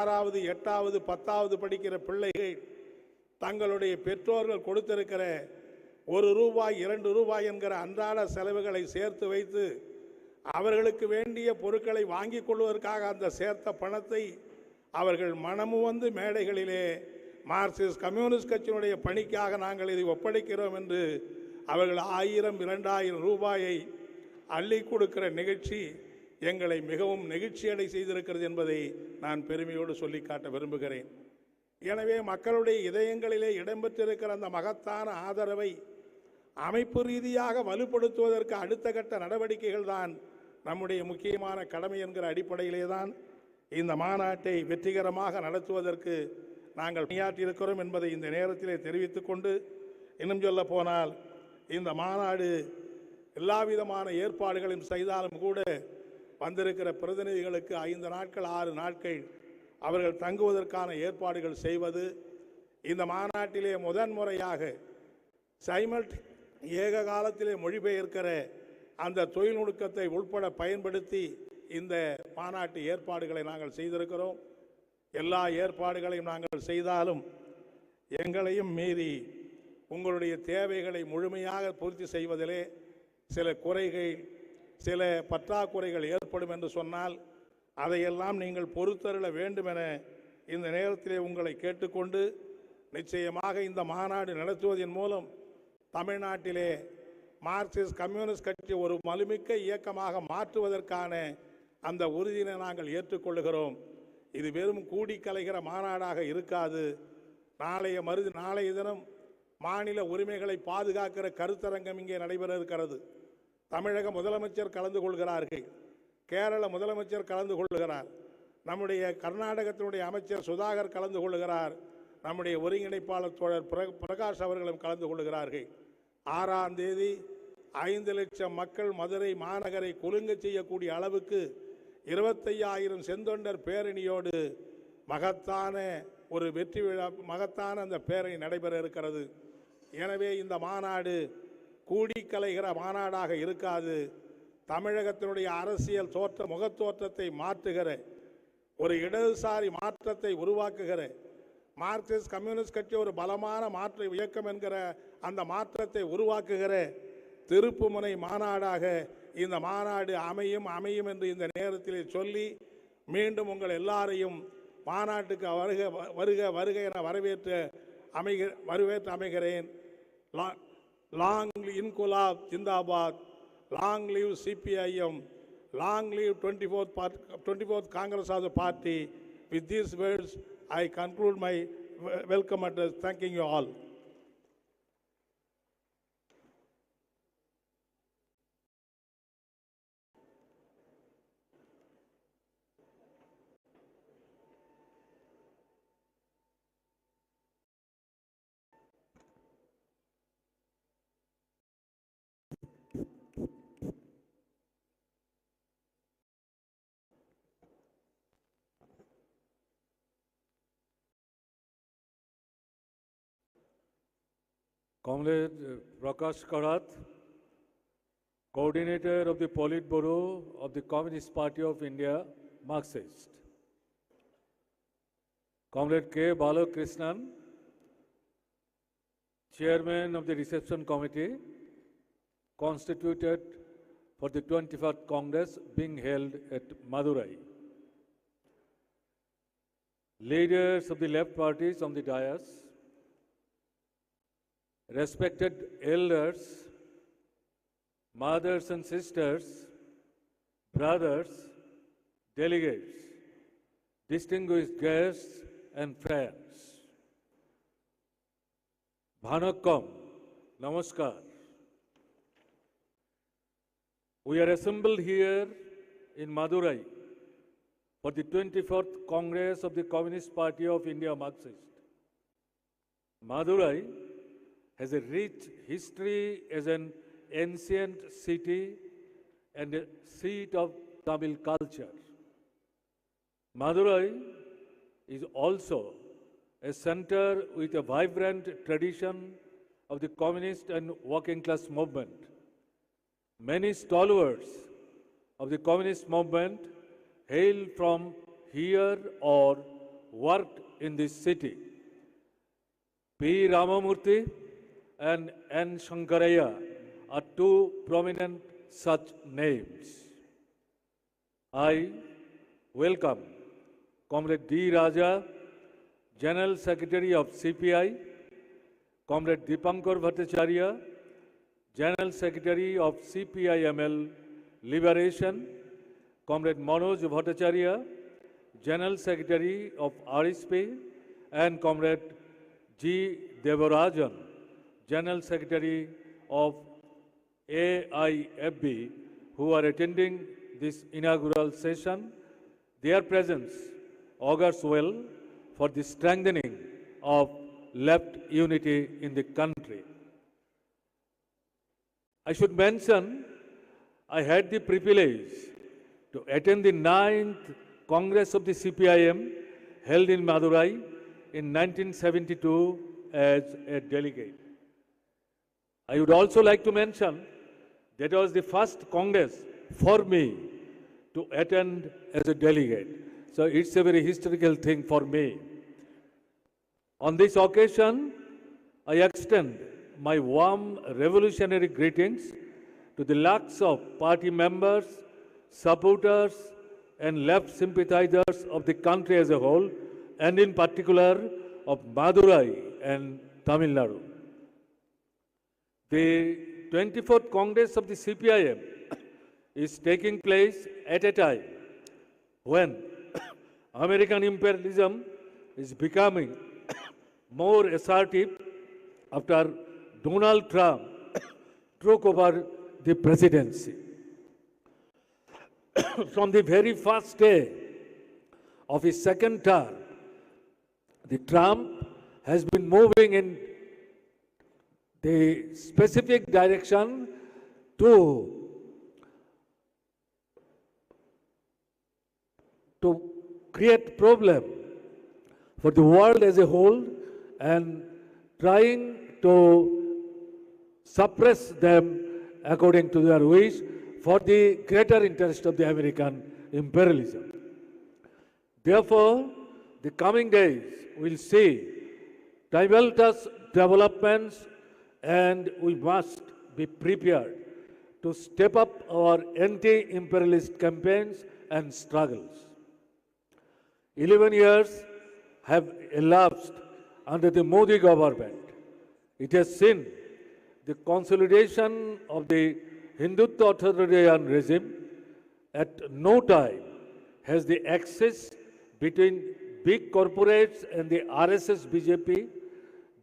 6வது 8வது 10வது படிக்கிற பிள்ளைகள் தங்களுடைய பெற்றோர்கள் கொடுத்திருக்கிற ₹1 ₹2 என்கிற அன்றாட செலவுகளை சேர்த்து வைத்து அவர்களுக்கு வேண்டிய பொருட்களை வாங்கிக் கொள்வதற்காக அந்த சேர்த்த பணத்தை அவர்கள் மனமு வந்து மேடைகளிலே மார்க்சிஸ்ட் கம்யூனிஸ்ட் கட்சியினுடைய பணிக்காக நாங்கள் இதை ஒப்படைக்கிறோம் என்று அவர்கள் 1000 2000 ரூபாயை அள்ளி கொடுக்கிற நிகழ்ச்சி எங்களை மிகவும் நெகிழ்ச்சியடை செய்திருக்கிறது என்பதை நான் பெருமையோடு சொல்லி காட்ட விரும்புகிறேன். எனவே மக்களுடைய இதயங்களிலே இடம்பெற்றிருக்கிற அந்த மகத்தான ஆதரவை அமைப்பு ரீதியாக வலுப்படுத்துவதற்கு அடுத்த கட்ட நடவடிக்கைகள் தான் நம்முடைய முக்கியமான கடமை என்கிற அடிப்படையிலே தான் இந்த மாநாட்டை வெற்றிகரமாக நடத்துவதற்கு நாங்கள் பணியாற்றியிருக்கிறோம் என்பதை இந்த நேரத்திலே தெரிவித்துக் கொண்டு, இன்னும் சொல்ல போனால் இந்த மாநாடு எல்லா விதமான ஏற்பாடுகளையும் செய்தாலும் கூட வந்திருக்கிற பிரதிநிதிகளுக்கு 5 நாட்கள் 6 நாட்கள் அவர்கள் தங்குவதற்கான ஏற்பாடுகள் செய்வது, இந்த மாநாட்டிலே முதன்முறையாக ஏக காலத்திலே மொழிபெயர்க்கிற அந்த தொழில்நுட்பத்தை உட்பட பயன்படுத்தி இந்த மாநாட்டு ஏற்பாடுகளை நாங்கள் செய்திருக்கிறோம். எல்லா ஏற்பாடுகளையும் நாங்கள் செய்தாலும் எங்களையும் மீறி உங்களுடைய தேவைகளை முழுமையாக பூர்த்தி செய்வதிலே சில குறைகள், சில பற்றாக்குறைகள் ஏற்படும் என்று சொன்னால் அதையெல்லாம் நீங்கள் பொறுத்தருள வேண்டும் என இந்த நேரத்திலே உங்களை கேட்டுக்கொண்டு, நிச்சயமாக இந்த மாநாடு நடத்துவதன் மூலம் தமிழ்நாட்டிலே மார்க்சிஸ்ட் கம்யூனிஸ்ட் கட்சி ஒரு வலுமிக்க இயக்கமாக மாற்றுவதற்கான அந்த உறுதியை நாங்கள் ஏற்றுக்கொள்கிறோம். இது வெறும் கூடி கலைகிற மாநாடாக இருக்காது. நாளைய தினம் மாநில உரிமைகளை பாதுகாக்கிற கருத்தரங்கம் இங்கே நடைபெற இருக்கிறது. தமிழக முதலமைச்சர் கலந்து கொள்கிறார்கள், கேரள முதலமைச்சர் கலந்து கொள்கிறார், நம்முடைய கர்நாடகத்தினுடைய அமைச்சர் சுதாகர் கலந்து கொள்கிறார், நம்முடைய ஒருங்கிணைப்பாளர் தோழர் பிரகாஷ் அவர்களும் கலந்து கொள்கிறார்கள். 6ஆம் தேதி 5 லட்சம் மக்கள் மதுரை மாநகரை குலுங்க செய்யக்கூடிய அளவுக்கு 25,000 செந்தொண்டர் பேரணியோடு மகத்தான ஒரு வெற்றி விழா, மகத்தான அந்த பேரணி நடைபெற இருக்கிறது. எனவே இந்த மாநாடு கூடி கலைகிற மாநாடாக இருக்காது. தமிழகத்தினுடைய அரசியல் முகத்தோற்றத்தை மாற்றுகிற ஒரு இடதுசாரி மாற்றத்தை உருவாக்குகிற, மார்க்சிஸ்ட் கம்யூனிஸ்ட் கட்சி ஒரு பலமான மாற்று இயக்கம் என்கிற அந்த மாற்றத்தை உருவாக்குகிற திருப்புமுனை மாநாடாக இந்த மாநாடு அமையும் என்று இந்த நேரத்தில் சொல்லி, மீண்டும் உங்கள் எல்லாரையும் மாநாட்டுக்கு வருக என வரவேற்று அமைகிறேன். லாங் இன்குலாப் ஜிந்தாபாத், long live CPIM, long live 24th Congress of the party. With these words, I conclude my welcome address, thanking you all. Comrade Prakash Karat, Coordinator of the Politburo of the Communist Party of India, Marxist. Comrade K. Balakrishnan, Chairman of the Reception Committee, constituted for the 21st Congress being held at Madurai. Leaders of the left parties on the dais, respected elders, mothers and sisters, brothers, delegates, distinguished guests and friends. Bhanakkam, Namaskar. We are assembled here in Madurai for the 24th Congress of the Communist Party of India, Marxist. Madurai has a rich history as an ancient city and a seat of Tamil culture. Madurai is also a center with a vibrant tradition of the communist and working class movement. Many stalwarts of the communist movement hail from here or worked in this city. P. Ramamurthy and N. Shankaraya are two prominent such names. I welcome Comrade D. Raja, General Secretary of CPI, Comrade Deepankar Bhattacharya, General Secretary of CPI-ML Liberation, Comrade Manoj Bhattacharya, General Secretary of RSP, and Comrade G. Devarajan, General Secretary of AIFB, who are attending this inaugural session. Their presence augurs well for the strengthening of left unity in the country. I should mention, I had the privilege to attend the 9th Congress of the CPIM held in Madurai in 1972 as a delegate. I would also like to mention that was the first Congress for me to attend as a delegate. So it's a very historical thing for me. On this occasion, I extend my warm revolutionary greetings to the lakhs of party members, supporters, and left sympathizers of the country as a whole, and in particular of Madurai and Tamil Nadu. The 24th Congress of the CPIM is taking place at a time when American imperialism is becoming more assertive after Donald Trump took over the presidency. From the very first day of his second term, the Trump has been moving in the specific direction to create problem for the world as a whole and trying to suppress them according to their wish for the greater interest of the American imperialism. Therefore, the coming days will see tumultuous developments, and we must be prepared to step up our anti-imperialist campaigns and struggles. 11 years have elapsed under the Modi government. It has seen the consolidation of the Hindutva authoritarian regime. At no time has the axis between big corporates and the RSS BJP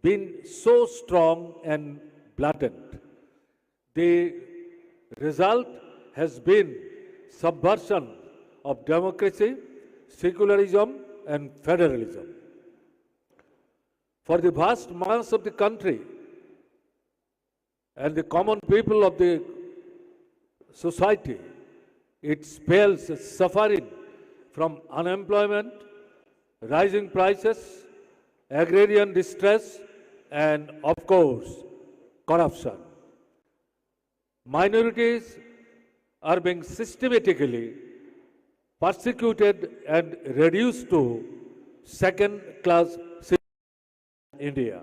been so strong and blatant. The result has been subversion of democracy, secularism, and federalism. For the vast mass of the country and the common people of the society, it spells suffering from unemployment, rising prices, agrarian distress, and of course, corruption. Minorities are being systematically persecuted and reduced to second-class citizens in India.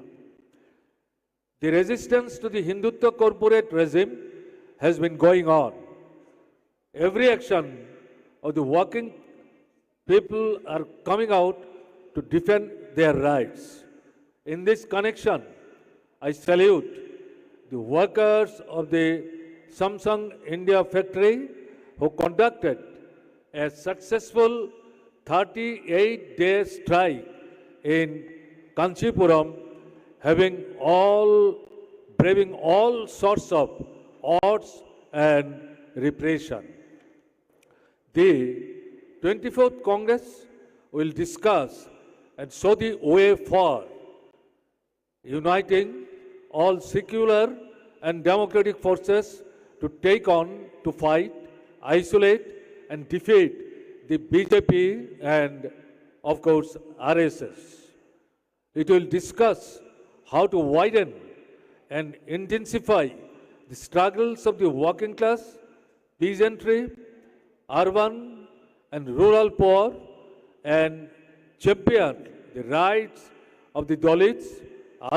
The resistance to the Hindutva corporate regime has been going on. Every action of the working people are coming out to defend their rights. In this connection, I salute the workers of the Samsung India factory who conducted a successful 38-day strike in Kanchipuram, braving all sorts of odds and repression. The 24th Congress will discuss and show the way for uniting all secular and democratic forces to fight, isolate, and defeat the BJP and, of course, RSS. It will discuss how to widen and intensify the struggles of the working class, peasantry, urban and rural poor, and champion the rights of the Dalits,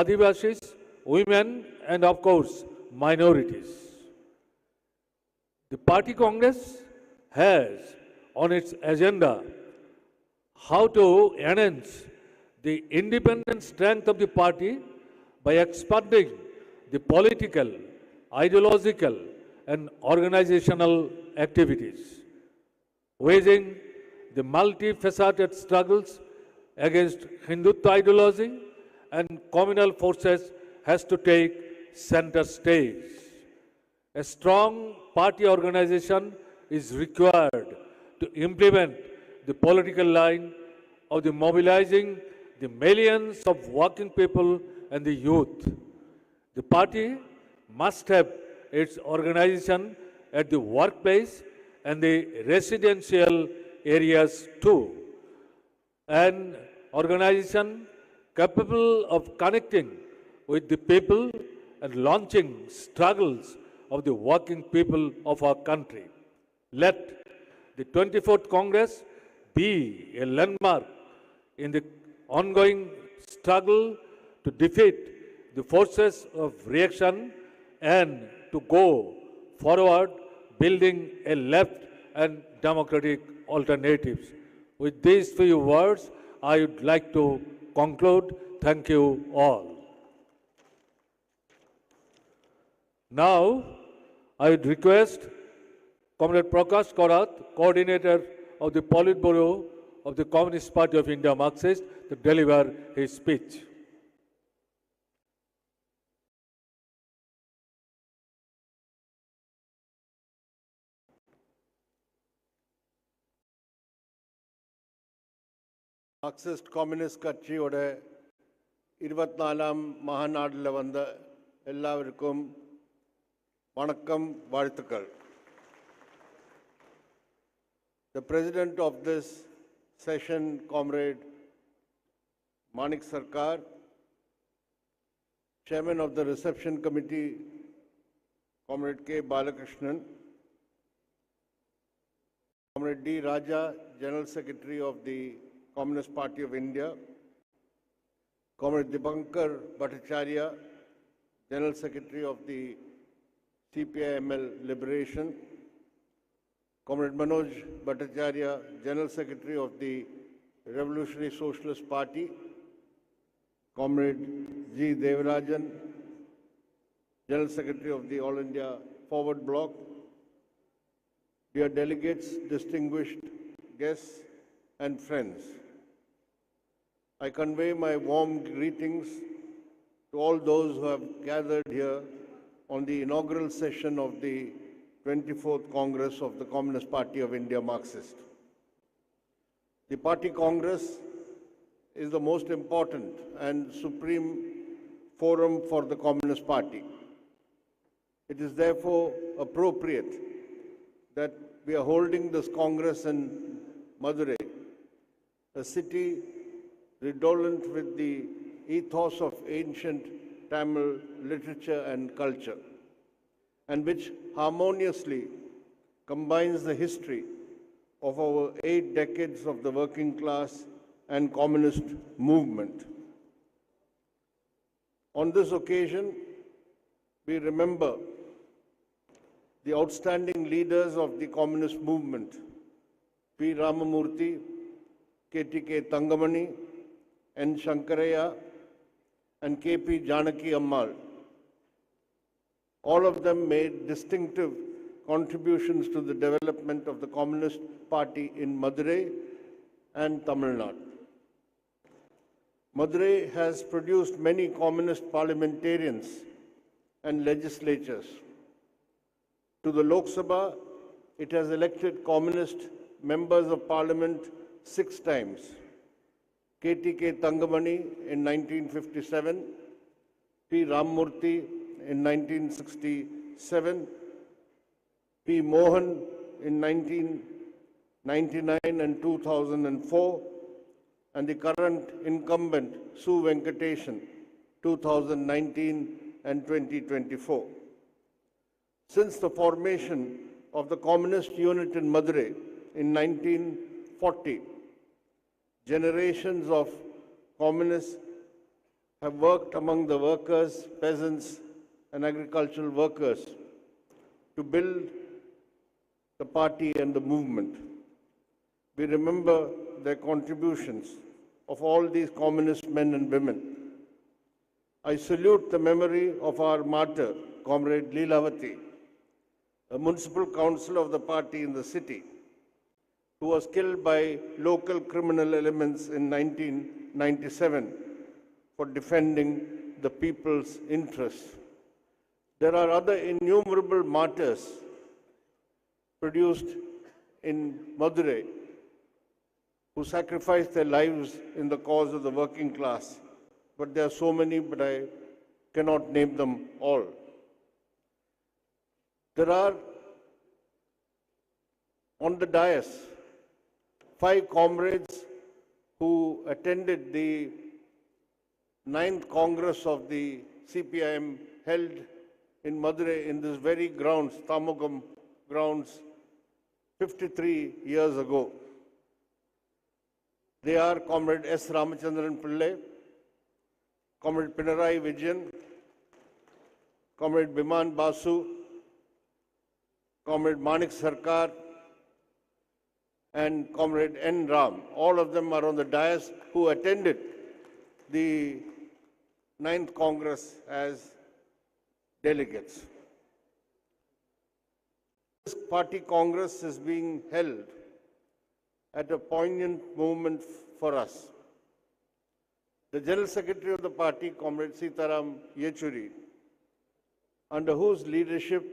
Adivasis, women, and of course, minorities. The party Congress has on its agenda how to enhance the independent strength of the party by expanding the political, ideological, and organizational activities, waging the multifaceted struggles against Hindutva ideology and communal forces has to take center stage. A strong party organization is required to implement the political line of the mobilizing the millions of working people and the youth. The party must have its organization at the workplace and the residential areas too. An organization capable of connecting with the people and launching struggles of the working people of our country. Let the 24th Congress be a landmark in the ongoing struggle to defeat the forces of reaction and to go forward building a left and democratic alternatives. With these few words, I would like to conclude. Thank you all. Now, I would request Comrade Prakash Karat, Coordinator of the Politburo of the Communist Party of India Marxist, to deliver his speech. Marxist communist கட்சியோட 24ஆம் மகாநாட்டில் வந்த எல்லாருக்கும் வணக்கம், வாழ்த்துக்கள். The president of this session, Comrade Manik Sarkar, chairman of the reception committee, Comrade K. Balakrishnan, Comrade D. Raja, General Secretary of the Communist Party of India, Comrade Deepankar Bhattacharya, General Secretary of the CPI-ML Liberation, Comrade Manoj Bhattacharya, General Secretary of the Revolutionary Socialist Party, Comrade G. Devarajan, General Secretary of the All India Forward Bloc, dear delegates, distinguished guests and friends. I convey my warm greetings to all those who have gathered here on the inaugural session of the 24th Congress of the Communist Party of India Marxist. The Party Congress is the most important and supreme forum for the Communist Party. It is therefore appropriate that we are holding this Congress in Madurai, a city redolent with the ethos of ancient Tamil literature and culture, and which harmoniously combines the history of over 8 decades of the working class and communist movement. On this occasion, we remember the outstanding leaders of the communist movement, P. Ramamurthy, K.T.K. Thangamani, N. Shankaraya, and K.P. Janaki Ammal. All of them made distinctive contributions to the development of the Communist Party in Madurai and Tamil Nadu. Madurai has produced many communist parliamentarians and legislatures. To the Lok Sabha, it has elected communist members of parliament 6 times. K.T.K. Thangamani in 1957, P. Ramamurthy in 1967, P. Mohan in 1999 and 2004, and the current incumbent Su Venkatesan 2019 and 2024. Since the formation of the communist unit in Madurai in 1940, Generations of communists have worked among the workers, peasants, and agricultural workers to build the party and the movement. We remember their contributions of all these communist men and women. I salute the memory of our martyr, Comrade Leelavati, a municipal councillor of the party in the city, who was killed by local criminal elements in 1997 for defending the people's interests. There are other innumerable martyrs produced in Madurai who sacrificed their lives in the cause of the working class. But there are so many, but I cannot name them all. There are, on the dais, 5 comrades who attended the 9th Congress of the CPIM held in Madurai in this very grounds, Tamugam grounds, 53 years ago. They are Comrade S. Ramachandran Pillai, Comrade Pinarayi Vijayan, Comrade Biman Basu, Comrade Manik Sarkar, and Comrade N. Ram. All of them are on the dais who attended the 9th Congress as delegates. This party Congress is being held at a poignant moment for us. The General Secretary of the party, Comrade Sitaram Yechuri, under whose leadership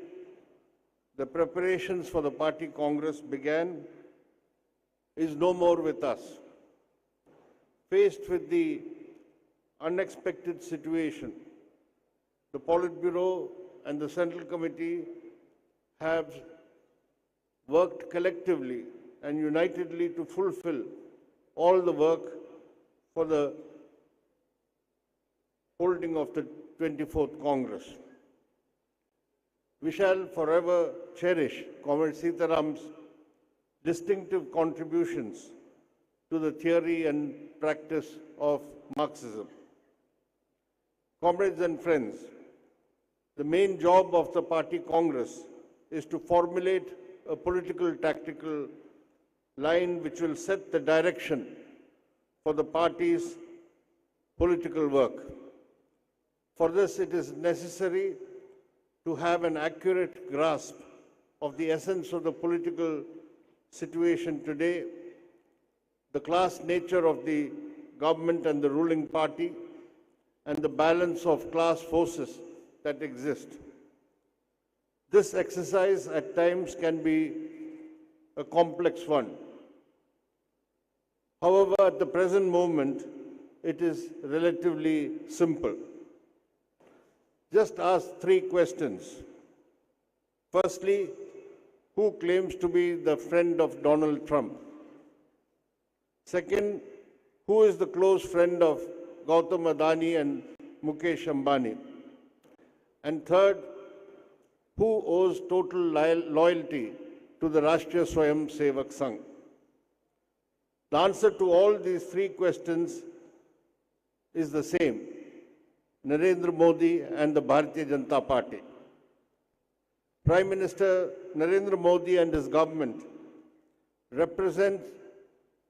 the preparations for the party Congress began, is no more with us. Faced with the unexpected situation, the Politburo and the Central Committee have worked collectively and unitedly to fulfill all the work for the holding of the 24th Congress. We shall forever cherish Comrade Sitaram's distinctive contributions to the theory and practice of Marxism. Comrades and friends, the main job of the party Congress is to formulate a political tactical line which will set the direction for the party's political work. For this, it is necessary to have an accurate grasp of the essence of the political situation today, the class nature of the government and the ruling party, and the balance of class forces that exist. This exercise at times can be a complex one. However, at the present moment, it is relatively simple. Just ask 3 questions. Firstly, who claims to be the friend of Donald Trump? Second, who is the close friend of Gautam Adani and Mukesh Ambani? And third, who owes total loyalty to the Rashtriya Swayam Sevak Sangh? The answer to all these 3 questions is the same: Narendra Modi and the Bharatiya Janata Party. Prime Minister Narendra Modi and his government represent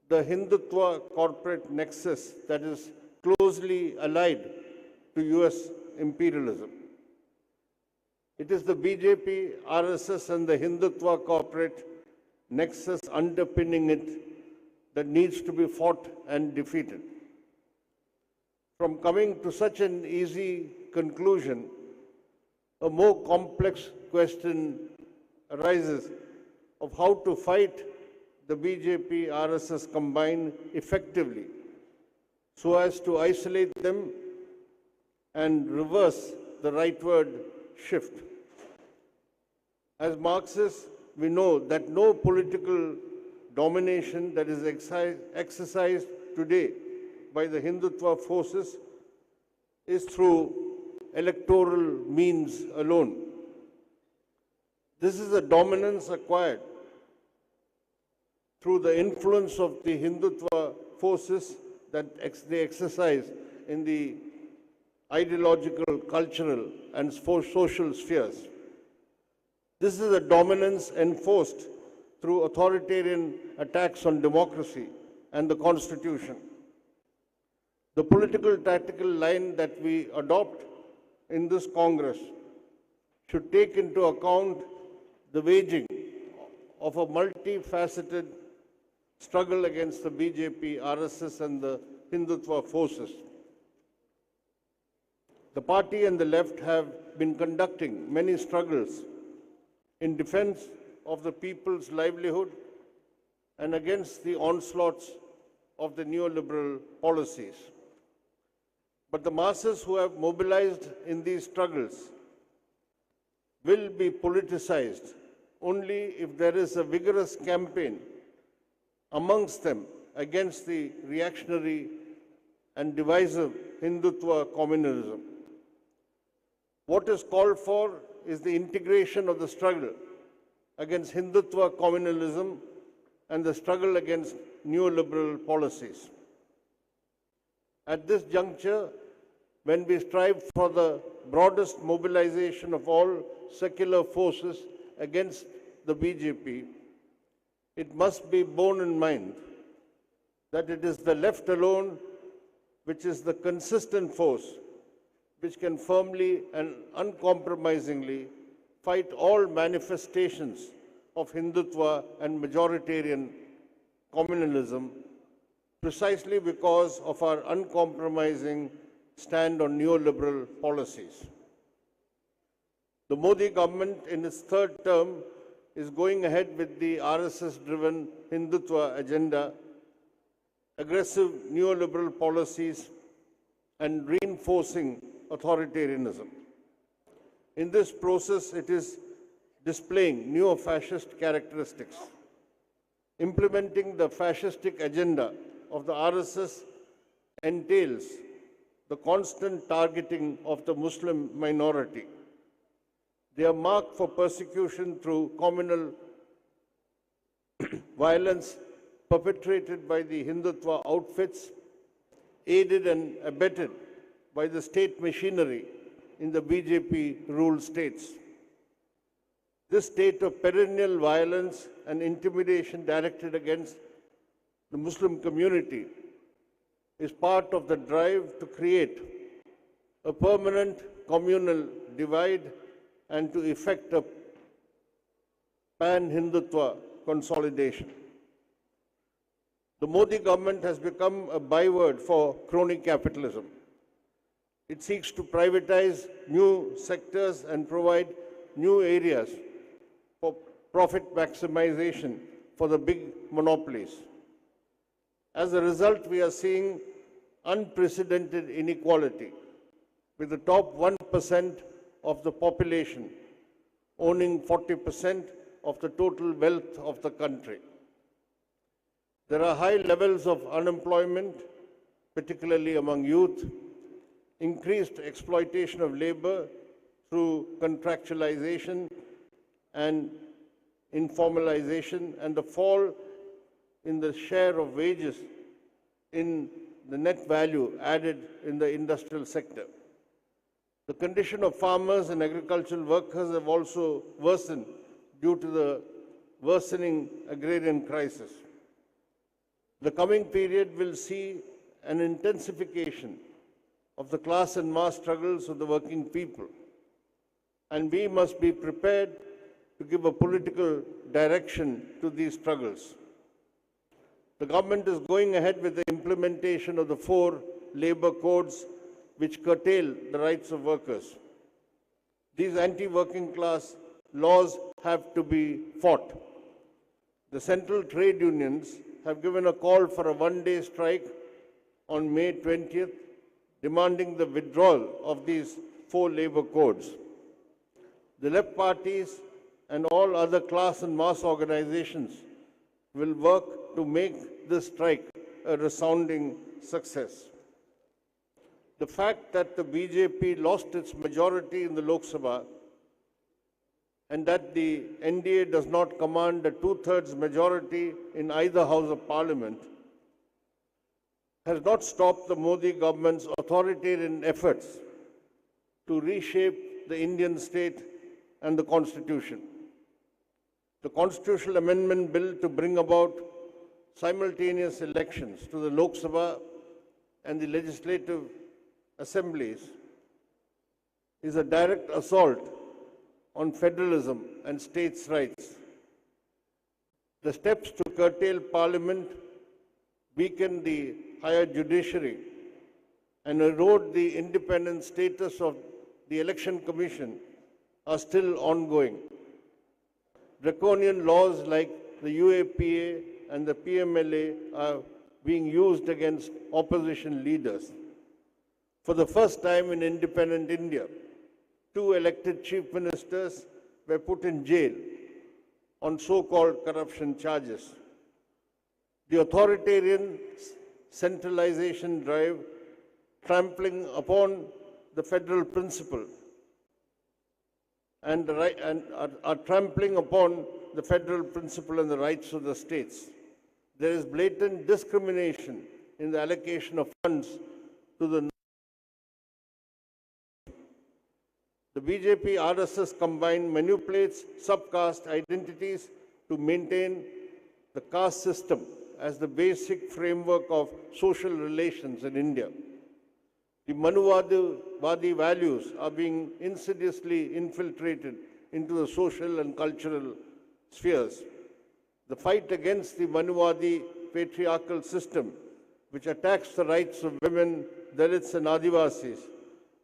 the Hindutva corporate nexus that is closely allied to US imperialism. It is the BJP, RSS and the Hindutva corporate nexus underpinning it that needs to be fought and defeated. From coming to such an easy conclusion, a more complex question arises of how to fight the BJP, RSS combined effectively so as to isolate them and reverse the rightward shift. As Marxists, we know that no political domination that is exercised today by the Hindutva forces is through electoral means alone. This is a dominance acquired through the influence of the Hindutva forces that they exercise in the ideological, cultural, and social spheres. This is a dominance enforced through authoritarian attacks on democracy and the Constitution. The political tactical line that we adopt in this Congress should take into account the waging of a multifaceted struggle against the BJP, RSS, and the Hindutva forces. The party and the left have been conducting many struggles in defense of the people's livelihood and against the onslaughts of the neoliberal policies. But the masses who have mobilized in these struggles will be politicized only if there is a vigorous campaign amongst them against the reactionary and divisive Hindutva communalism. What is called for is the integration of the struggle against Hindutva communalism and the struggle against neoliberal policies. At this juncture, when we strive for the broadest mobilization of all secular forces against the BJP, it must be borne in mind that it is the left alone which is the consistent force which can firmly and uncompromisingly fight all manifestations of Hindutva and majoritarian communalism precisely because of our uncompromising stand on neoliberal policies. The Modi government in its third term is going ahead with the RSS-driven Hindutva agenda, aggressive neoliberal policies, and reinforcing authoritarianism. In this process, it is displaying neo-fascist characteristics. Implementing the fascistic agenda of the RSS entails the constant targeting of the Muslim minority. They are marked for persecution through communal violence perpetrated by the Hindutva outfits, aided and abetted by the state machinery in the BJP-ruled states. This state of perennial violence and intimidation directed against the Muslim community is part of the drive to create a permanent communal divide and to effect a pan-Hindutva consolidation. The Modi government has become a byword for crony capitalism. It seeks to privatize new sectors and provide new areas for profit maximization for the big monopolies. As a result, we are seeing unprecedented inequality, with the top 1% of the population owning 40% of the total wealth of the country. There are high levels of unemployment, particularly among youth, increased exploitation of labor through contractualization and informalization, and the fall in the share of wages in the net value added in the industrial sector. The condition of farmers and agricultural workers have also worsened due to the worsening agrarian crisis. The coming period will see an intensification of the class and mass struggles of the working people, and we must be prepared to give a political direction to these struggles. The government is going ahead with the implementation of the 4 labor codes which curtail the rights of workers. These anti-working class laws have to be fought. The central trade unions have given a call for a one-day strike on May 20th, demanding the withdrawal of these 4 labor codes. The left parties and all other class and mass organizations will work to make this strike a resounding success. The fact that the BJP lost its majority in the Lok Sabha and that the NDA does not command a 2/3 majority in either House of Parliament has not stopped the Modi government's authoritarian efforts to reshape the Indian state and the constitution. The constitutional amendment bill to bring about simultaneous elections to the Lok Sabha and the legislative assemblies is a direct assault on federalism and states' rights. The steps to curtail Parliament, weaken the higher judiciary, and erode the independent status of the Election Commission are still ongoing. Draconian laws like the UAPA and the PMLA are being used against opposition leaders. For the first time in independent India, 2 elected chief ministers were put in jail on so-called corruption charges. The authoritarian centralization drive trampling upon the federal principle and are trampling upon the federal principle and the rights of the states. There is blatant discrimination in the allocation of funds to the BJP RSS combined manipulates subcaste identities to maintain the caste system as the basic framework of social relations in India. The Manuvadi values are being insidiously infiltrated into the social and cultural spheres. The fight against the Manuvadi patriarchal system, which attacks the rights of women, Dalits and Adivasis,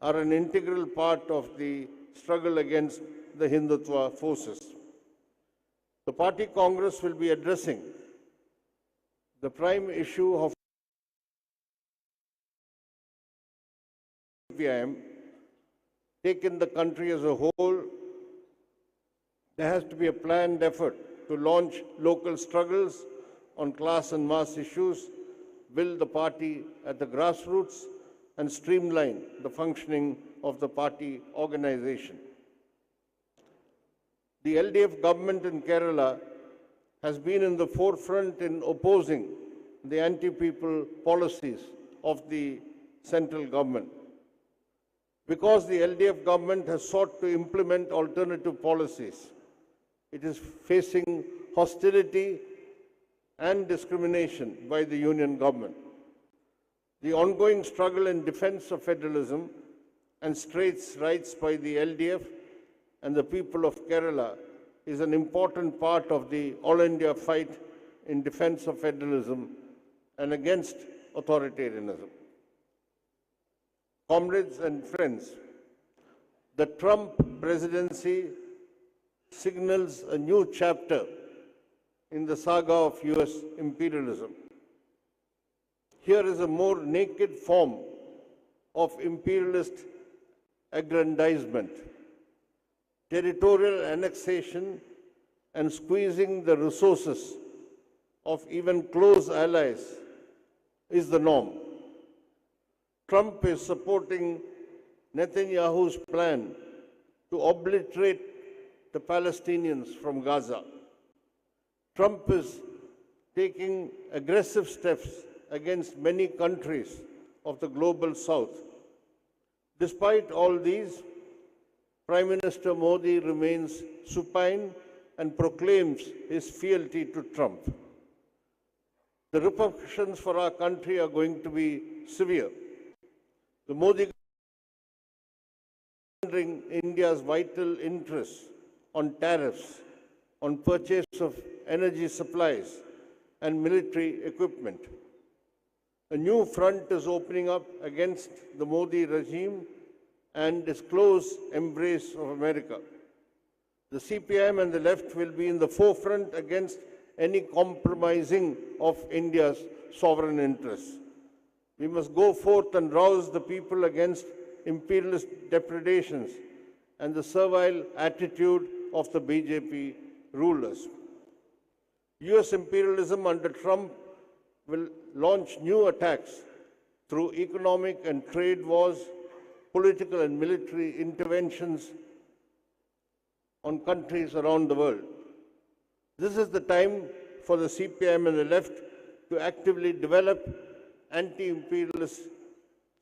are an integral part of the struggle against the Hindutva forces. The party Congress will be addressing the prime issue of CPIM, taken the country as a whole. There has to be a planned effort to launch local struggles on class and mass issues, build the party at the grassroots, and streamline the functioning of the party organization. The LDF government in Kerala has been in the forefront in opposing the anti-people policies of the central government. Because the LDF government has sought to implement alternative policies, it is facing hostility and discrimination by the union government. The ongoing struggle in defense of federalism and states' rights by the LDF and the people of Kerala is an important part of the All India fight in defense of federalism and against authoritarianism. Comrades and friends, the Trump presidency signals a new chapter in the saga of US imperialism. Here is a more naked form of imperialist aggrandizement, territorial annexation, and squeezing the resources of even close allies is the norm. Trump is supporting Netanyahu's plan to obliterate the Palestinians from Gaza. Trump is taking aggressive steps against many countries of the global south. Despite all these, Prime Minister Modi remains supine and proclaims his fealty to Trump. The repercussions for our country are going to be severe. The Modi government is India's vital interests on tariffs, on purchase of energy supplies and military equipment. A new front is opening up against the Modi regime and its close embrace of America. The CPIM and the left will be in the forefront against any compromising of India's sovereign interests. We must go forth and rouse the people against imperialist depredations and the servile attitude of the BJP rulers. US imperialism under Trump will launch new attacks through economic and trade wars, political and military interventions on countries around the world. This is the time for the CPIM and the left to actively develop anti-imperialist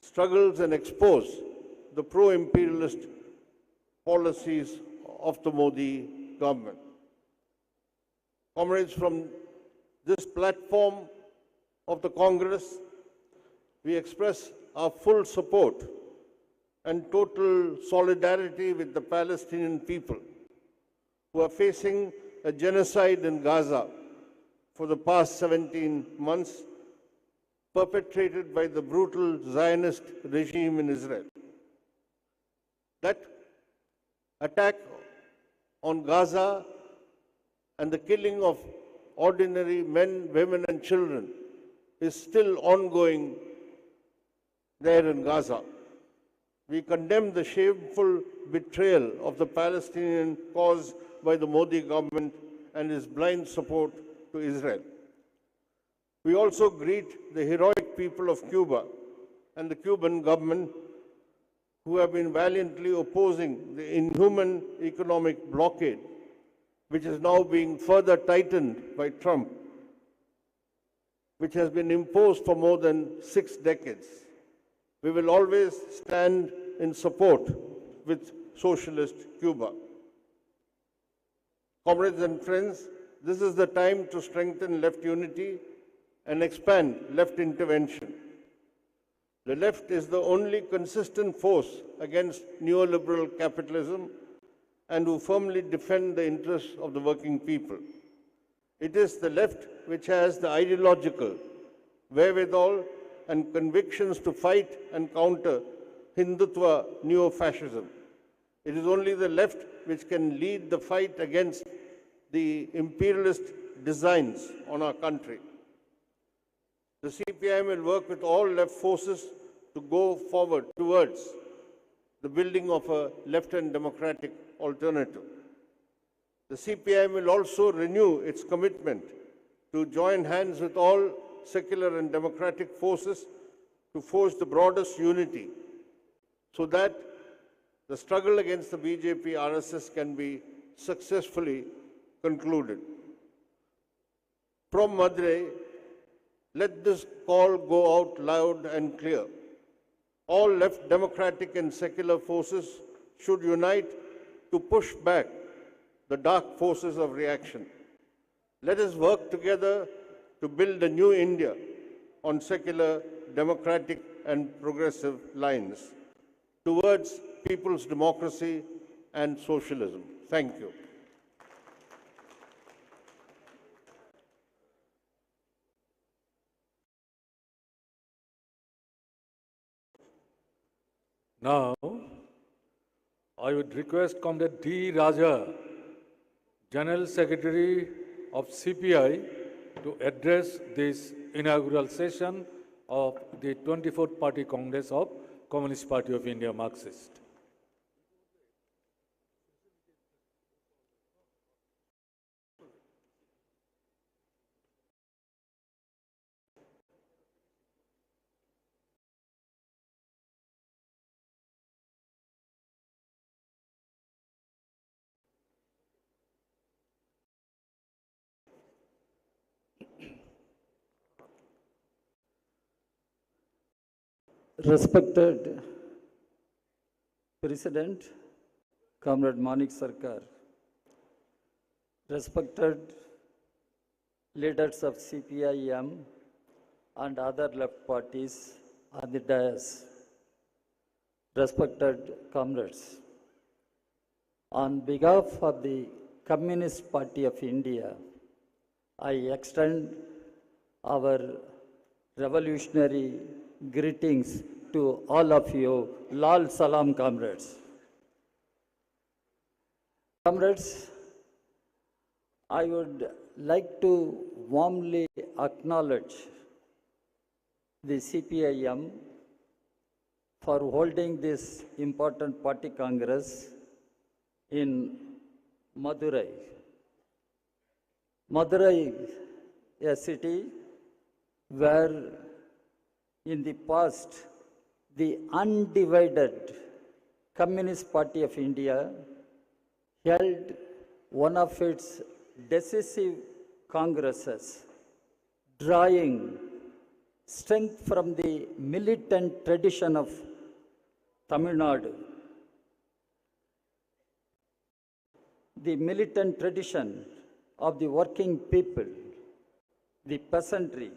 struggles and expose the pro-imperialist policies of the Modi government. Comrades, from this platform of the Congress, we express our full support and total solidarity with the Palestinian people who are facing a genocide in Gaza for the past 17 months, perpetrated by the brutal Zionist regime in Israel. That attack on Gaza and the killing of ordinary men, women, and children is still ongoing there in Gaza. We condemn the shameful betrayal of the Palestinian cause by the Modi government and its blind support to Israel. We also greet the heroic people of Cuba and the Cuban government who have been valiantly opposing the inhuman economic blockade, which is now being further tightened by Trump, which has been imposed for more than 6 decades. We will always stand in support with socialist Cuba. Comrades and friends, this is the time to strengthen left unity and expand left intervention. The left is the only consistent force against neoliberal capitalism and who firmly defend the interests of the working people. It is the left which has the ideological wherewithal and convictions to fight and counter Hindutva neo-fascism. It is only the left which can lead the fight against the imperialist designs on our country. The CPIM will work with all left forces to go forward towards the building of a left and democratic alternative. The CPIM will also renew its commitment to join hands with all secular and democratic forces to forge the broadest unity so that the struggle against the BJP RSS can be successfully concluded. From Madurai, let this call go out loud and clear. All left democratic and secular forces should unite to push back the dark forces of reaction. Let us work together to build a new India on secular, democratic, and progressive lines towards people's democracy and socialism. Thank you. Now, I would request Comrade D. Raja, General Secretary of CPI, to address this inaugural session of the 24th Party Congress of Communist Party of India, Marxist. Respected President, Comrade Manik Sarkar, respected leaders of CPIM and other left parties on the dais, respected comrades, on behalf of the Communist Party of India, I extend our revolutionary greetings to all of you. Lal Salam, comrades. Comrades, I would like to warmly acknowledge the CPIM for holding this important party congress in Madurai. Madurai, a city where in the past the undivided Communist Party of India held one of its decisive congresses, drawing strength from the militant tradition of Tamil Nadu. The militant tradition of the working people, the peasantry,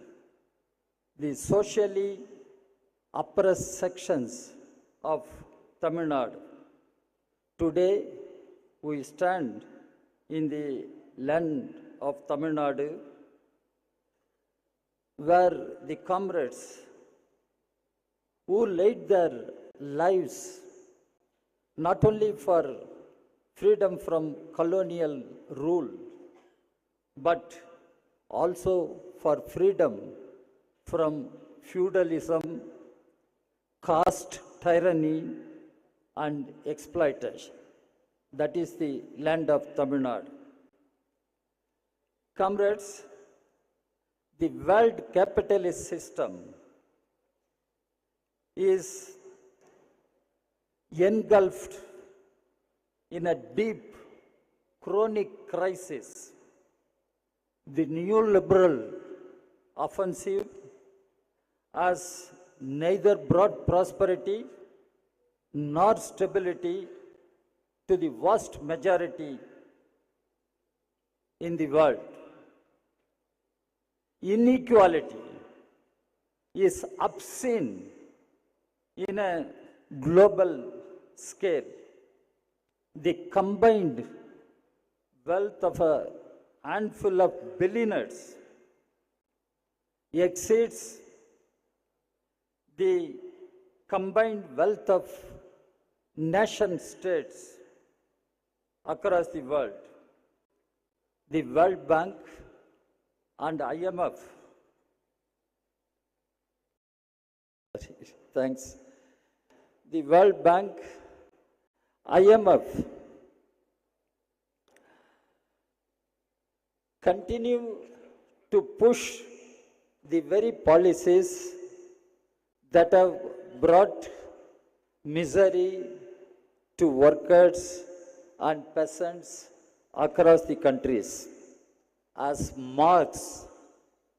the socially oppressed sections of Tamil Nadu. Today, we stand in the land of Tamil Nadu, where the comrades who laid their lives not only for freedom from colonial rule, but also for freedom from feudalism, caste tyranny, and exploitation. That is the land of Tamil Nadu. Comrades, the world capitalist system is engulfed in a deep, chronic crisis. The neoliberal offensive has neither brought prosperity nor stability to the vast majority in the world. Inequality is obscene in a global scale. The combined wealth of a handful of billionaires exceeds the combined wealth of nation states across the world. The World Bank and IMF, thanks. The World Bank, IMF continue to push the very policies that have brought misery to workers and peasants across the countries. As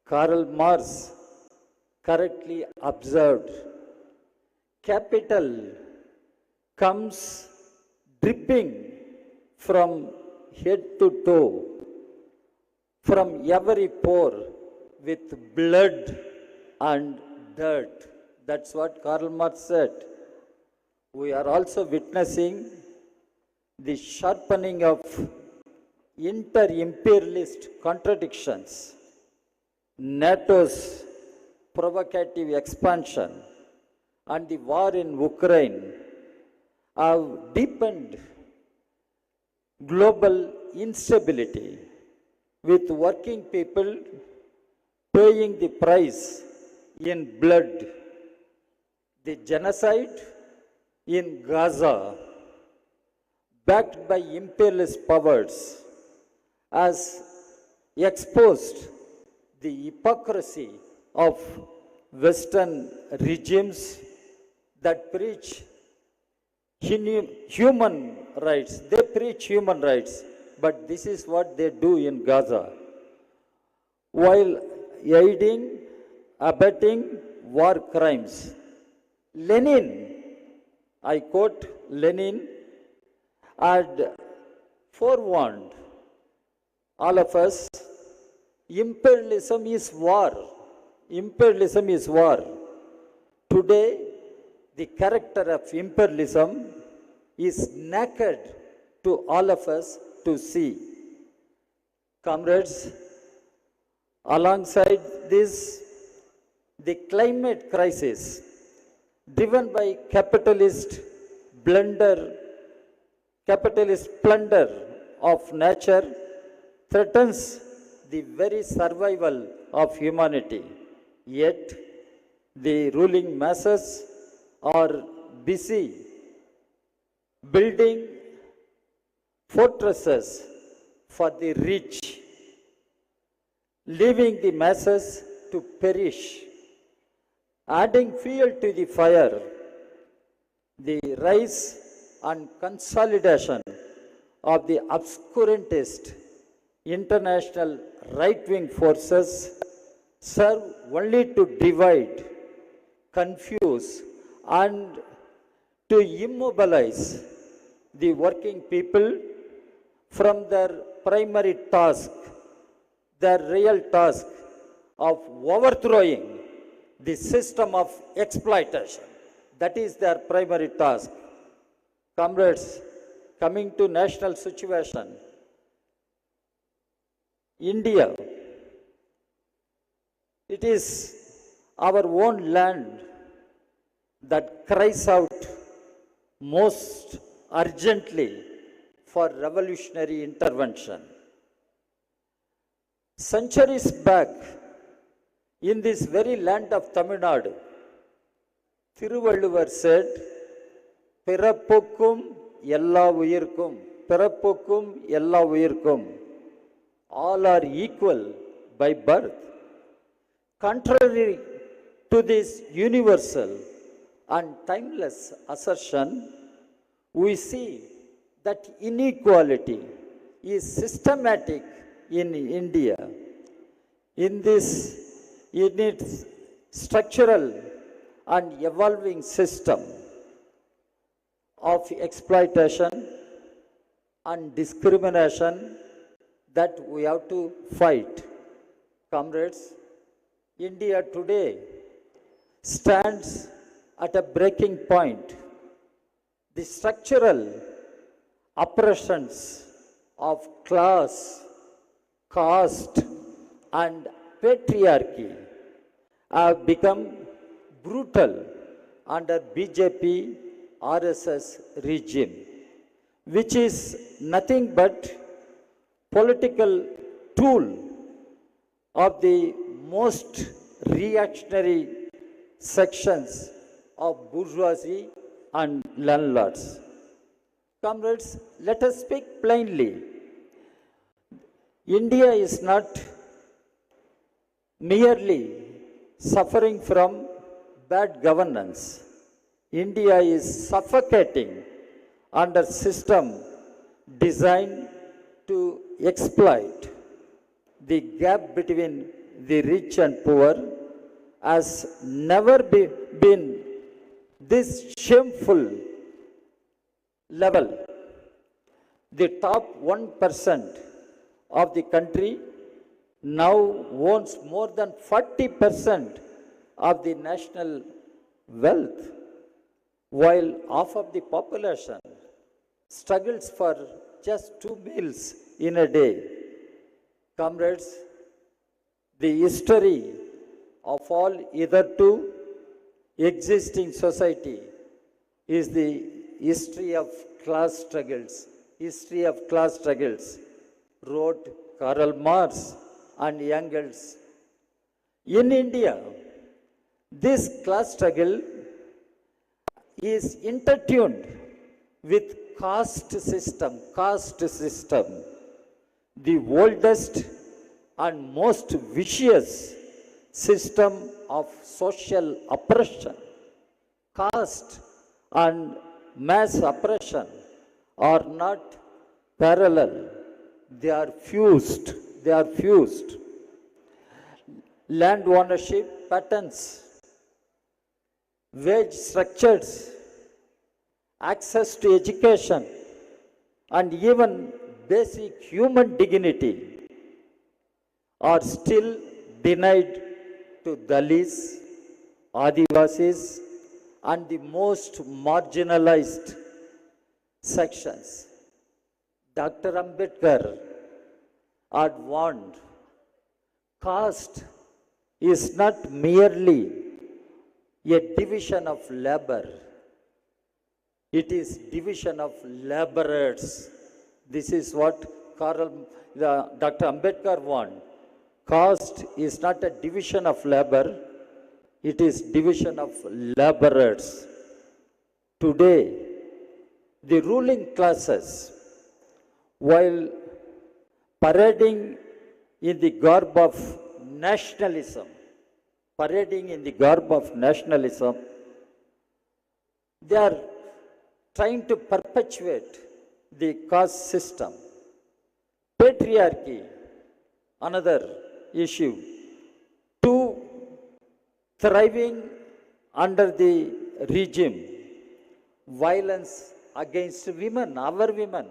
Karl Marx correctly observed, capital comes dripping from head to toe, from every pore with blood and dirt. That's what Karl Marx said. We are also witnessing the sharpening of inter-imperialist contradictions. NATO's provocative expansion and the war in Ukraine have deepened global instability, with working people paying the price in blood. The genocide in Gaza, backed by imperialist powers, has exposed the hypocrisy of Western regimes that preach human rights. They preach human rights, but this is what they do in Gaza, while aiding, abetting war crimes. Lenin, I quote Lenin, had forewarned all of us, imperialism is war. Imperialism is war. Today, the character of imperialism is naked to all of us to see. Comrades, alongside this, the climate crisis, driven by capitalist plunder of nature, threatens the very survival of humanity. Yet, the ruling masses are busy building fortresses for the rich, leaving the masses to perish. Adding fuel to the fire, the rise and consolidation of the obscurantist international right-wing forces serve only to divide, confuse, and to immobilize the working people from their primary task, their real task of overthrowing the system of exploitation. That is their primary task. Comrades, coming to national situation, India, it is our own land that cries out most urgently for revolutionary intervention. Centuries back, in this very land of Tamil Nadu, Thiruvalluvar said, "Pirapukkum ella uyirkum, pirapukkum ella uyirkum, all are equal by birth." Contrary to this universal and timeless assertion, we see that inequality is systematic in India. In its structural and evolving system of exploitation and discrimination that we have to fight. Comrades, India today stands at a breaking point. The structural oppressions of class, caste, and patriarchy have become brutal under BJP RSS regime, which is nothing but political tool of the most reactionary sections of bourgeoisie and landlords. Comrades, let us speak plainly. India is not merely suffering from bad governance. India is suffocating under system designed to exploit. The gap between the rich and poor has never been this shameful level. The top 1% of the country now owns more than 40% of the national wealth, while half of the population struggles for just 2 meals in a day. Comrades, the history of all hitherto existing society is the history of class struggles. History of class struggles, wrote Karl Marx and Engels. In India, this class struggle is intertuned with caste system, the oldest and most vicious system of social oppression. Caste and mass oppression are not parallel, they are fused. Land ownership patterns, wage structures, access to education, and even basic human dignity are still denied to Dalits, Adivasis, and the most marginalized sections. Dr. Ambedkar had warned, caste is not merely a division of labor, it is division of laborers. This is what Dr. Ambedkar warned. Caste is not a division of labor, it is division of laborers. Today, the ruling classes, while parading in the garb of nationalism, they are trying to perpetuate the caste system. Patriarchy, another issue. Two thriving under the regime, violence against women, our women,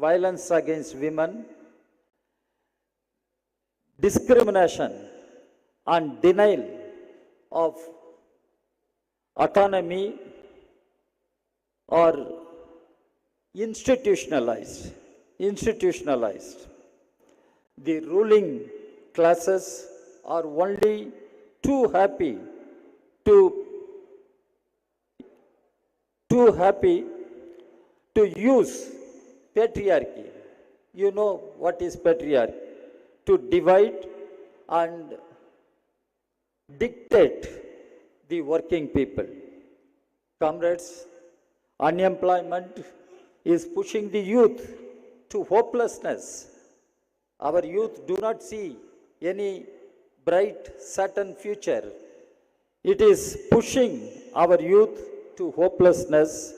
violence against women, discrimination and denial of autonomy are institutionalized. The ruling classes are only too happy to use patriarchy. You know what is patriarchy? To divide and dictate the working people. Comrades, unemployment is pushing the youth to hopelessness. Our youth do not see any bright, certain future. It is pushing our youth to hopelessness.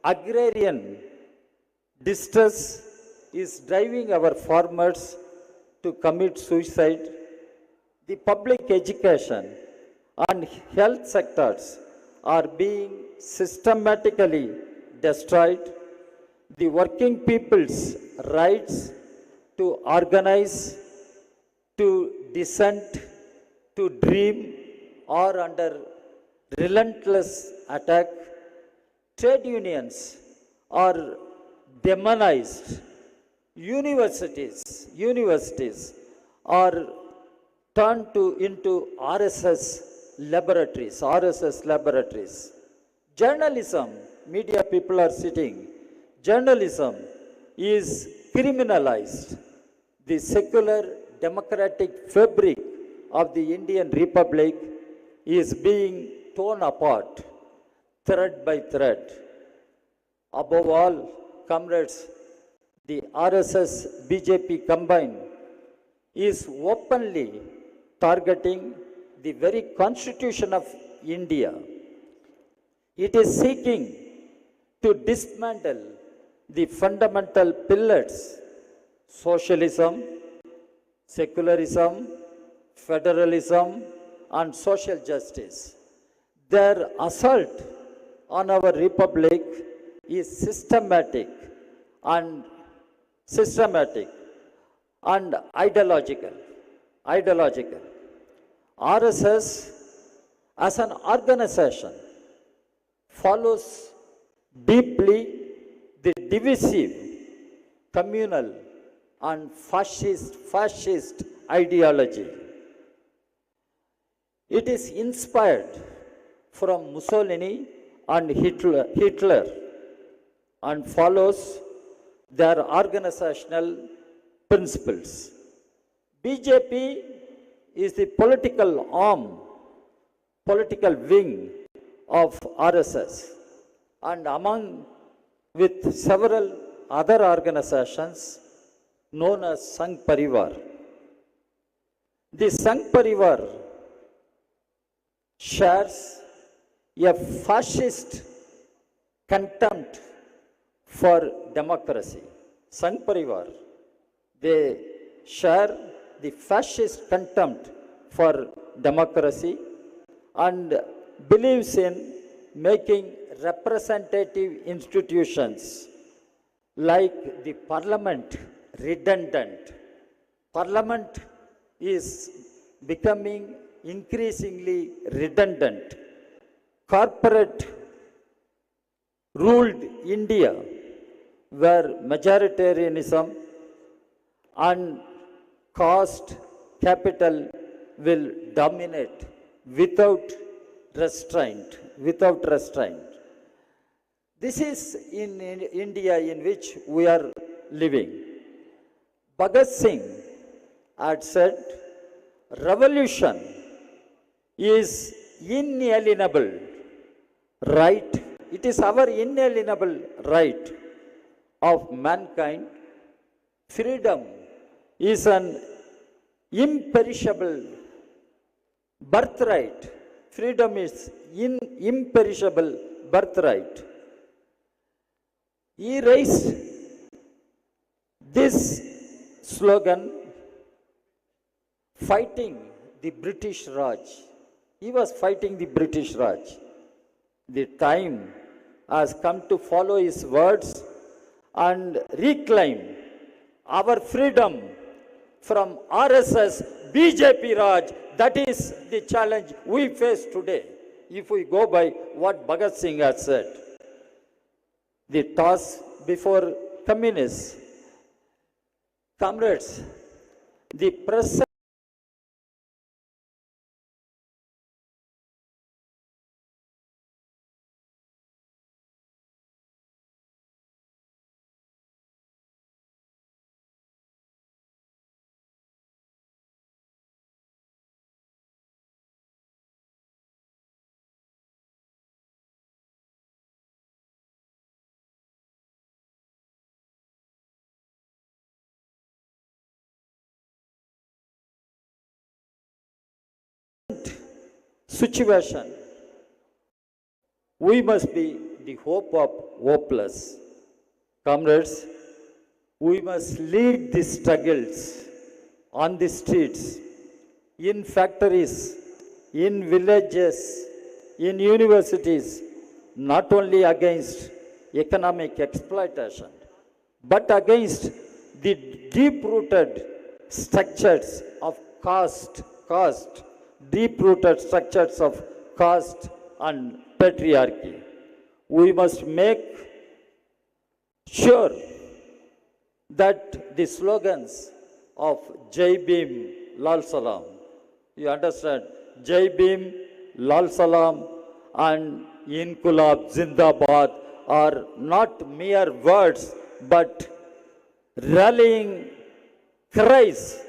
Agrarian distress is driving our farmers to commit suicide. The public education and health sectors are being systematically destroyed. The working people's rights to organize, to dissent, to dream are under relentless attack. Trade unions are demonized. Universities are turned into RSS laboratories. Journalism, media people are sitting. Journalism is criminalized. The secular democratic fabric of the Indian Republic is being torn apart, thread by thread. Above all, comrades, the RSS BJP combine is openly targeting the very constitution of India. It is seeking to dismantle the fundamental pillars: socialism, secularism, federalism, and social justice. Their assault on our republic is systematic and ideological. RSS as an organization follows deeply the divisive, communal, and fascist ideology. It is inspired from Mussolini and Hitler and follows their organizational principles. BJP is the political arm, political wing of RSS, and among with several other organizations known as Sangh Parivar. The Sangh Parivar shares a fascist contempt for democracy. Sangh Parivar, they share the fascist contempt for democracy and believes in making representative institutions like the parliament redundant. Parliament is becoming increasingly redundant. Corporate ruled India, where majoritarianism and caste capital will dominate without restraint. This is in India in which we are living. Bhagat Singh had said, revolution is inalienable right. It is our inalienable right of mankind. Freedom is an imperishable birthright. Freedom is imperishable birthright. He raised this slogan fighting the British Raj. He was fighting the British Raj. The time has come to follow his words and reclaim our freedom from RSS, BJP Raj. That is the challenge we face today. If we go by what Bhagat Singh has said, the task before communists. Comrades, the present situation, we must be the hope of hopeless. Comrades, we must lead the struggles on the streets, in factories, in villages, in universities, not only against economic exploitation, but against the deep-rooted structures of caste, deep-rooted structures of caste and patriarchy. We must make sure that the slogans of Jai Bhim, Lal Salam, you understand, Jai Bhim, Lal Salam and Inqulab Zindabad are not mere words but rallying cries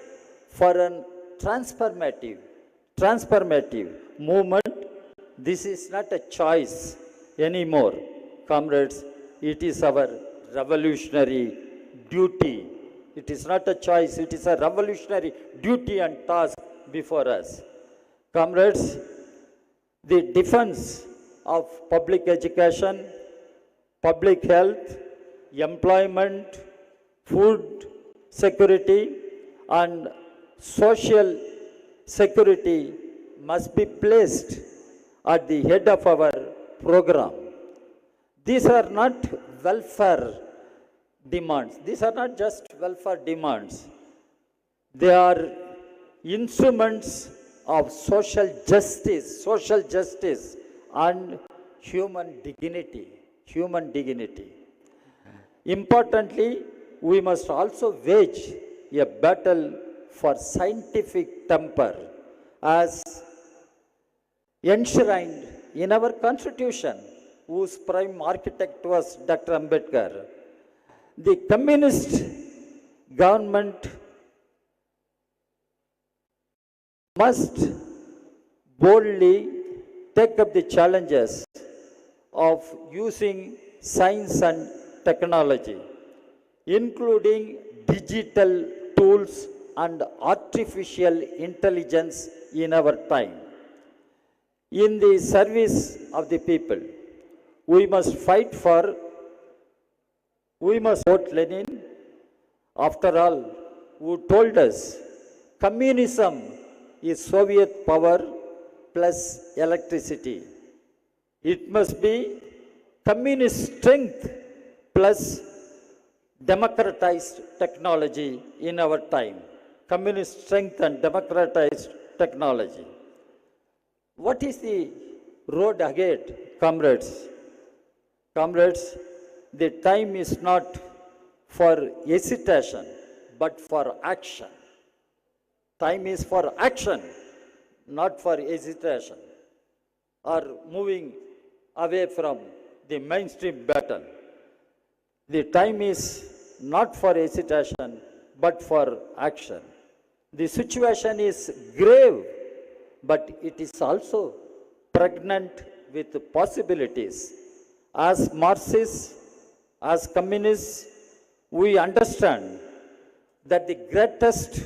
for a transformative movement. This is not a choice anymore, comrades. It is our revolutionary duty. It is not a choice, it is a revolutionary duty and task before us. Comrades, the defense of public education, public health, employment, food security and social security must be placed at the head of our program. These are not welfare demands. These are not just welfare demands. They are instruments of social justice and human dignity. Importantly, we must also wage a battle for scientific temper as enshrined in our constitution, whose prime architect was Dr. Ambedkar. The communist government must boldly take up the challenges of using science and technology, including digital tools and artificial intelligence in our time, in the service of the people. We must vote Lenin, after all, who told us communism is Soviet power plus electricity. It must be communist strength plus democratized technology in our time. Communist strength and democratized technology. What is the road ahead, comrades? Comrades, the time is not for hesitation, but for action. Time is for action, not for hesitation or moving away from the mainstream battle. The time is not for hesitation, but for action. The situation is grave, but it is also pregnant with possibilities. As Marxists, as communists, we understand that the greatest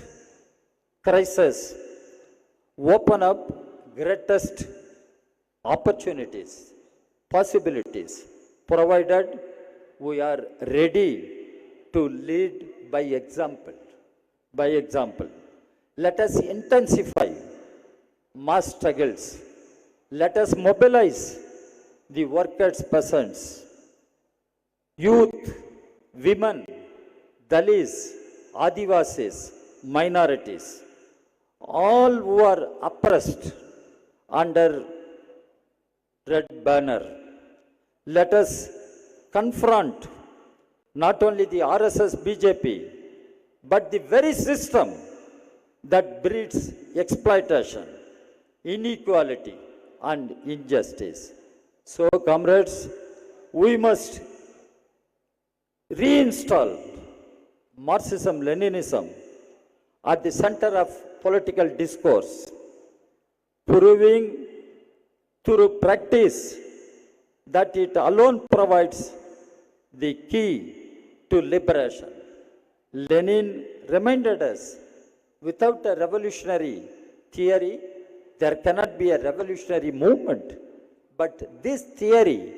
crisis open up greatest opportunities, possibilities, provided we are ready to lead by example. By example, let us intensify mass struggles Let us mobilize the workers' peasants, youth, women, Dalits, Adivasis, minorities, all who are oppressed under red banner. Let us confront not only the RSS BJP, but the very system that breeds exploitation, inequality, and injustice. So, comrades, we must reinstall Marxism-Leninism at the center of political discourse, proving through practice that it alone provides the key to liberation. Lenin reminded us, without a revolutionary theory, there cannot be a revolutionary movement. But this theory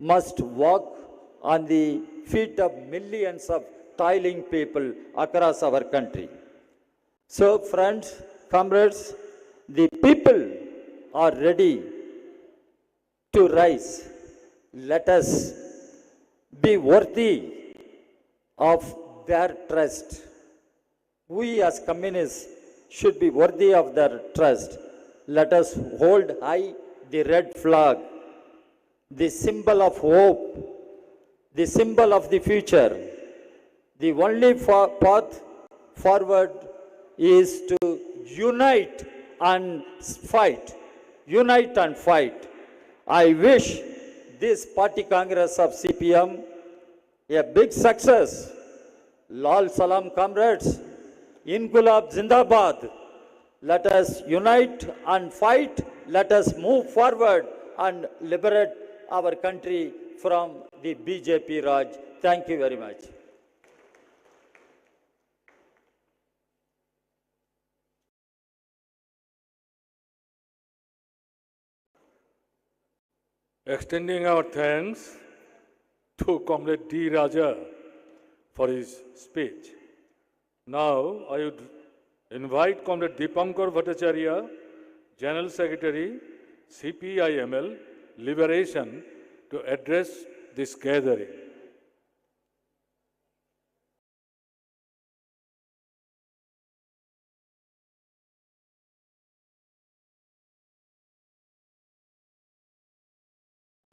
must walk on the feet of millions of toiling people across our country. So, friends, comrades, the people are ready to rise. Let us be worthy of their trust. We as communists should be worthy of their trust. Let us hold high the red flag, the symbol of hope, the symbol of the future. The only path forward is to unite and fight. Unite and fight. I wish this party congress of CPM a big success. Lal Salam, comrades. Inqulab Zindabad. Let us unite and fight. Let us move forward and liberate our country from the BJP Raj. Thank you very much. Extending our thanks to Comrade D. Raja for his speech. Now, I would invite Comrade Deepankar Bhattacharya, General Secretary, CPIML, Liberation, to address this gathering.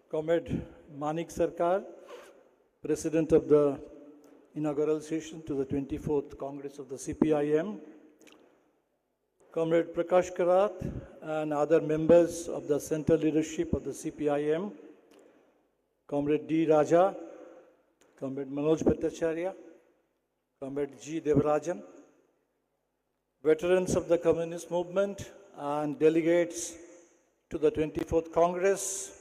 Comrade Manik Sarkar, President of the inaugural session to the 24th Congress of the CPIM, Comrade Prakash Karat and other members of the central leadership of the CPIM, Comrade D. Raja, Comrade Manoj Bhattacharya, Comrade G. Devarajan, veterans of the communist movement and delegates to the 24th Congress,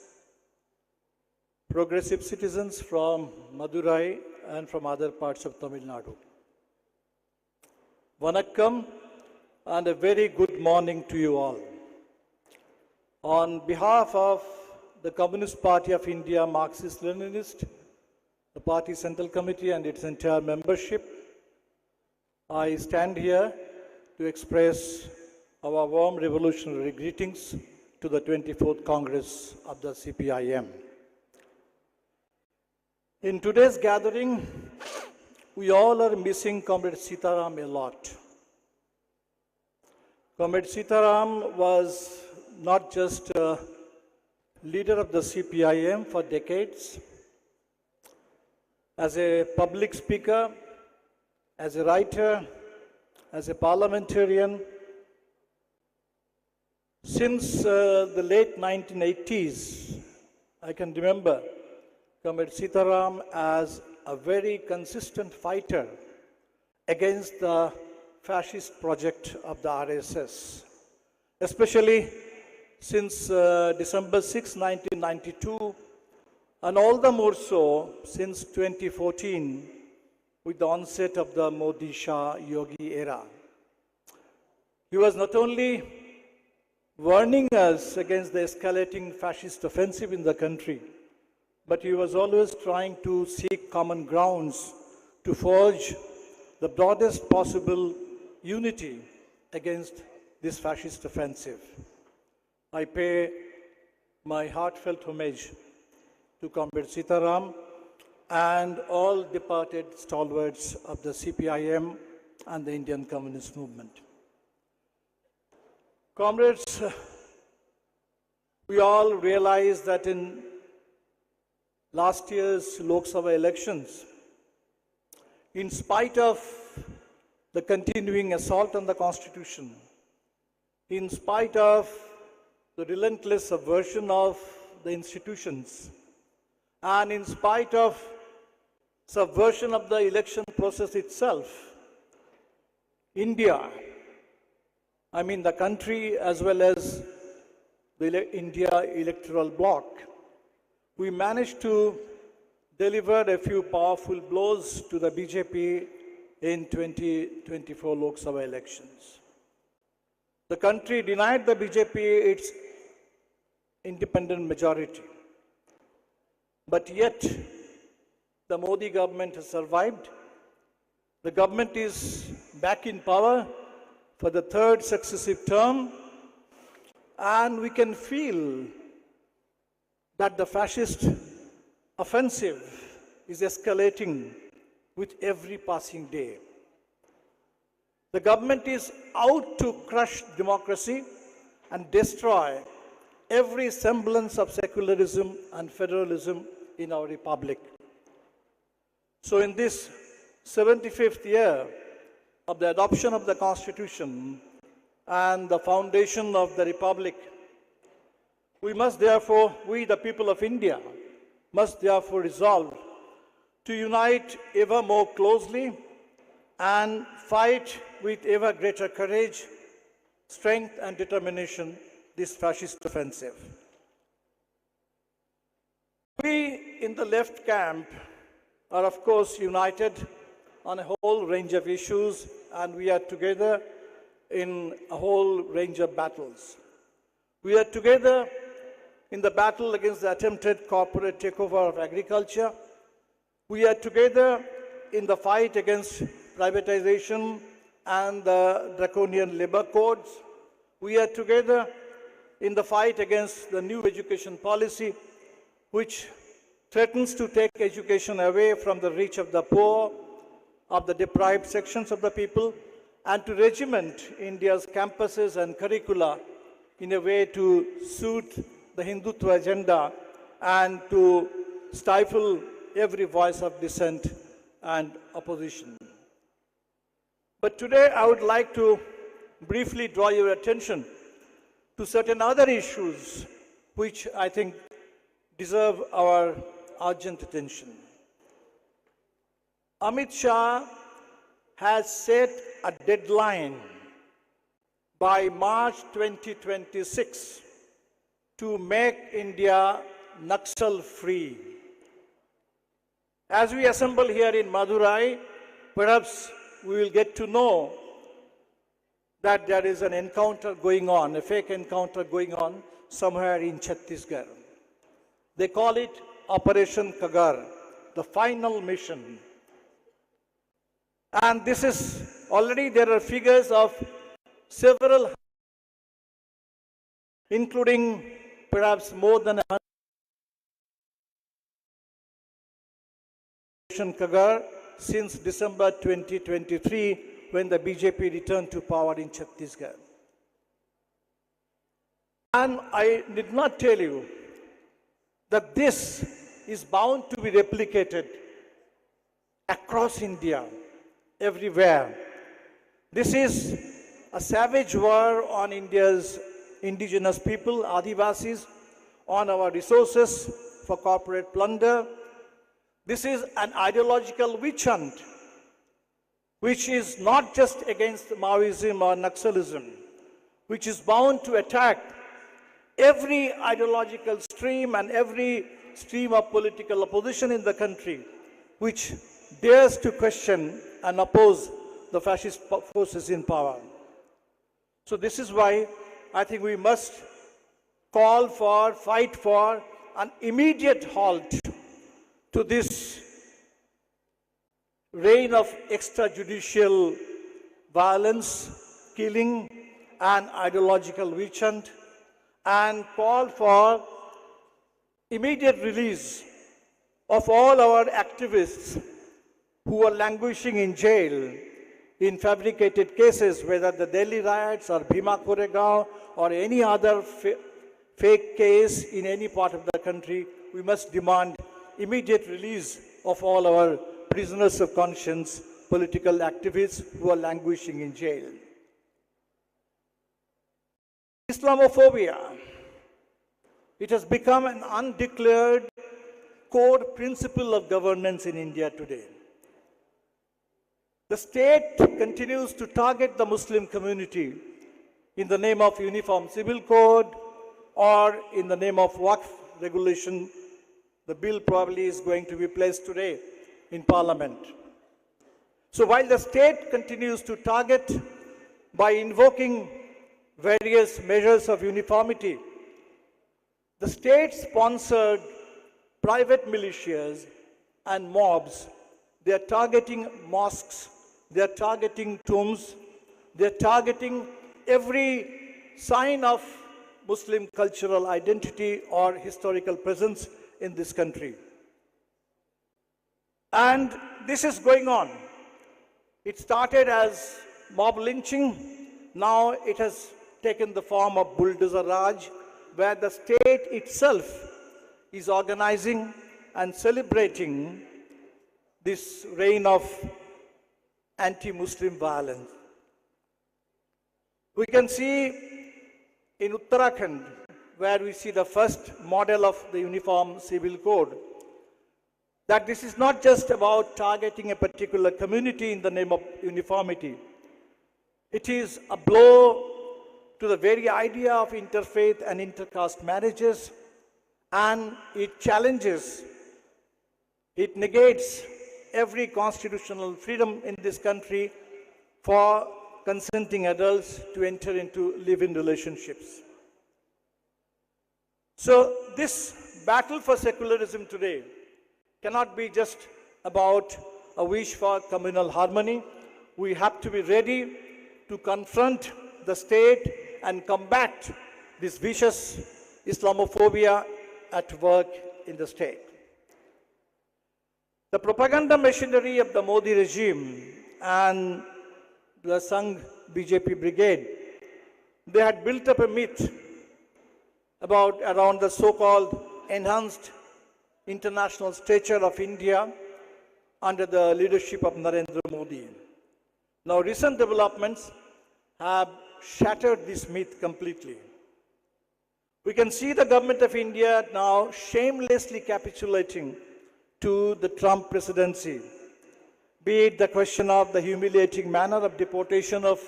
progressive citizens from Madurai and from other parts of Tamil Nadu. Vanakkam and a very good morning to you all. On behalf of the Communist Party of India, Marxist-Leninist, the party Central Committee and its entire membership, I stand here to express our warm revolutionary greetings to the 24th Congress of the CPIM. In today's gathering, we all are missing Comrade Sitaram a lot. Comrade Sitaram was not just a leader of the CPIM for decades. As a public speaker, as a writer, as a parliamentarian, since the late 1980s, I can remember Comrade Sitaram as a very consistent fighter against the fascist project of the RSS, especially since December 6, 1992, and all the more so since 2014 with the onset of the Modi-Shah-Yogi era. He was not only warning us against the escalating fascist offensive in the country, but he was always trying to seek common grounds to forge the broadest possible unity against this fascist offensive. I pay my heartfelt homage to Comrade Sitaram and all departed stalwarts of the CPIM and the Indian Communist Movement. Comrades, we all realize that in last year's Lok Sabha elections, in spite of the continuing assault on the Constitution, in spite of the relentless subversion of the institutions, and in spite of subversion of the election process itself, India, I mean the country as well as the India electoral bloc, we managed to deliver a few powerful blows to the BJP in 2024 Lok Sabha elections. The country denied the BJP its independent majority. But yet, the Modi government has survived. The government is back in power for the third successive term, and we can feel that the fascist offensive is escalating with every passing day. The government is out to crush democracy and destroy every semblance of secularism and federalism in our republic. So in this 75th year of the adoption of the Constitution and the foundation of the republic, we must therefore, we the people of India, must therefore resolve to unite ever more closely and fight with ever greater courage, strength and determination this fascist offensive. We in the left camp are of course united on a whole range of issues, and we are together in a whole range of battles. We are together in the battle against the attempted corporate takeover of agriculture. We are together in the fight against privatization and the draconian labor codes. We are together in the fight against the new education policy, which threatens to take education away from the reach of the poor, of the deprived sections of the people, and to regiment India's campuses and curricula in a way to suit the Hindutva agenda and to stifle every voice of dissent and opposition. But today I would like to briefly draw your attention to certain other issues which I think deserve our urgent attention. Amit Shah has set a deadline by March 2026 to make India Naxal free. As we assemble here in Madurai, perhaps we will get to know that there is an encounter going on, a fake encounter going on somewhere in Chhattisgarh. They call it Operation Kagar, the final mission. And this is already, there are figures of several, including perhaps more than 100 Kagar since December 2023, when the BJP returned to power in Chhattisgarh. And I did not tell you that this is bound to be replicated across India, everywhere. This is a savage war on India's indigenous people, Adivasis, on our resources for corporate plunder. This is an ideological witch hunt, which is not just against Maoism or Naxalism, which is bound to attack every ideological stream and every stream of political opposition in the country, which dares to question and oppose the fascist forces in power. So this is why I think we must call for, fight for an immediate halt to this reign of extrajudicial violence, killing, and ideological witch hunt, and call for immediate release of all our activists who are languishing in jail in fabricated cases, whether the Delhi riots or Bhima Koregaon or any other fake case in any part of the country. We must demand immediate release of all our prisoners of conscience, political activists who are languishing in jail. Islamophobia, it has become an undeclared core principle of governance in India today. The state continues to target the Muslim community in the name of Uniform Civil Code or in the name of Waqf regulation. The bill probably is going to be placed today in Parliament. So while the state continues to target by invoking various measures of uniformity, the state-sponsored private militias and mobs, they are targeting mosques, they are targeting tombs, they are targeting every sign of Muslim cultural identity or historical presence in this country. And this is going on. It started as mob lynching. Now it has taken the form of bulldozer Raj, where the state itself is organizing and celebrating this reign of anti-Muslim violence. We can see in Uttarakhand, where we see the first model of the Uniform Civil Code, that this is not just about targeting a particular community in the name of uniformity. It is a blow to the very idea of interfaith and intercaste marriages, and it challenges, it negates every constitutional freedom in this country for consenting adults to enter into live-in relationships. So this battle for secularism today cannot be just about a wish for communal harmony. We have to be ready to confront the state and combat this vicious Islamophobia at work in the state. The propaganda machinery of the Modi regime and the Sangh BJP brigade, they had built up a myth around the so-called enhanced international stature of India under the leadership of Narendra Modi. Now, recent developments have shattered this myth completely. We can see the government of India now shamelessly capitulating to the Trump presidency, be it the question of the humiliating manner of deportation of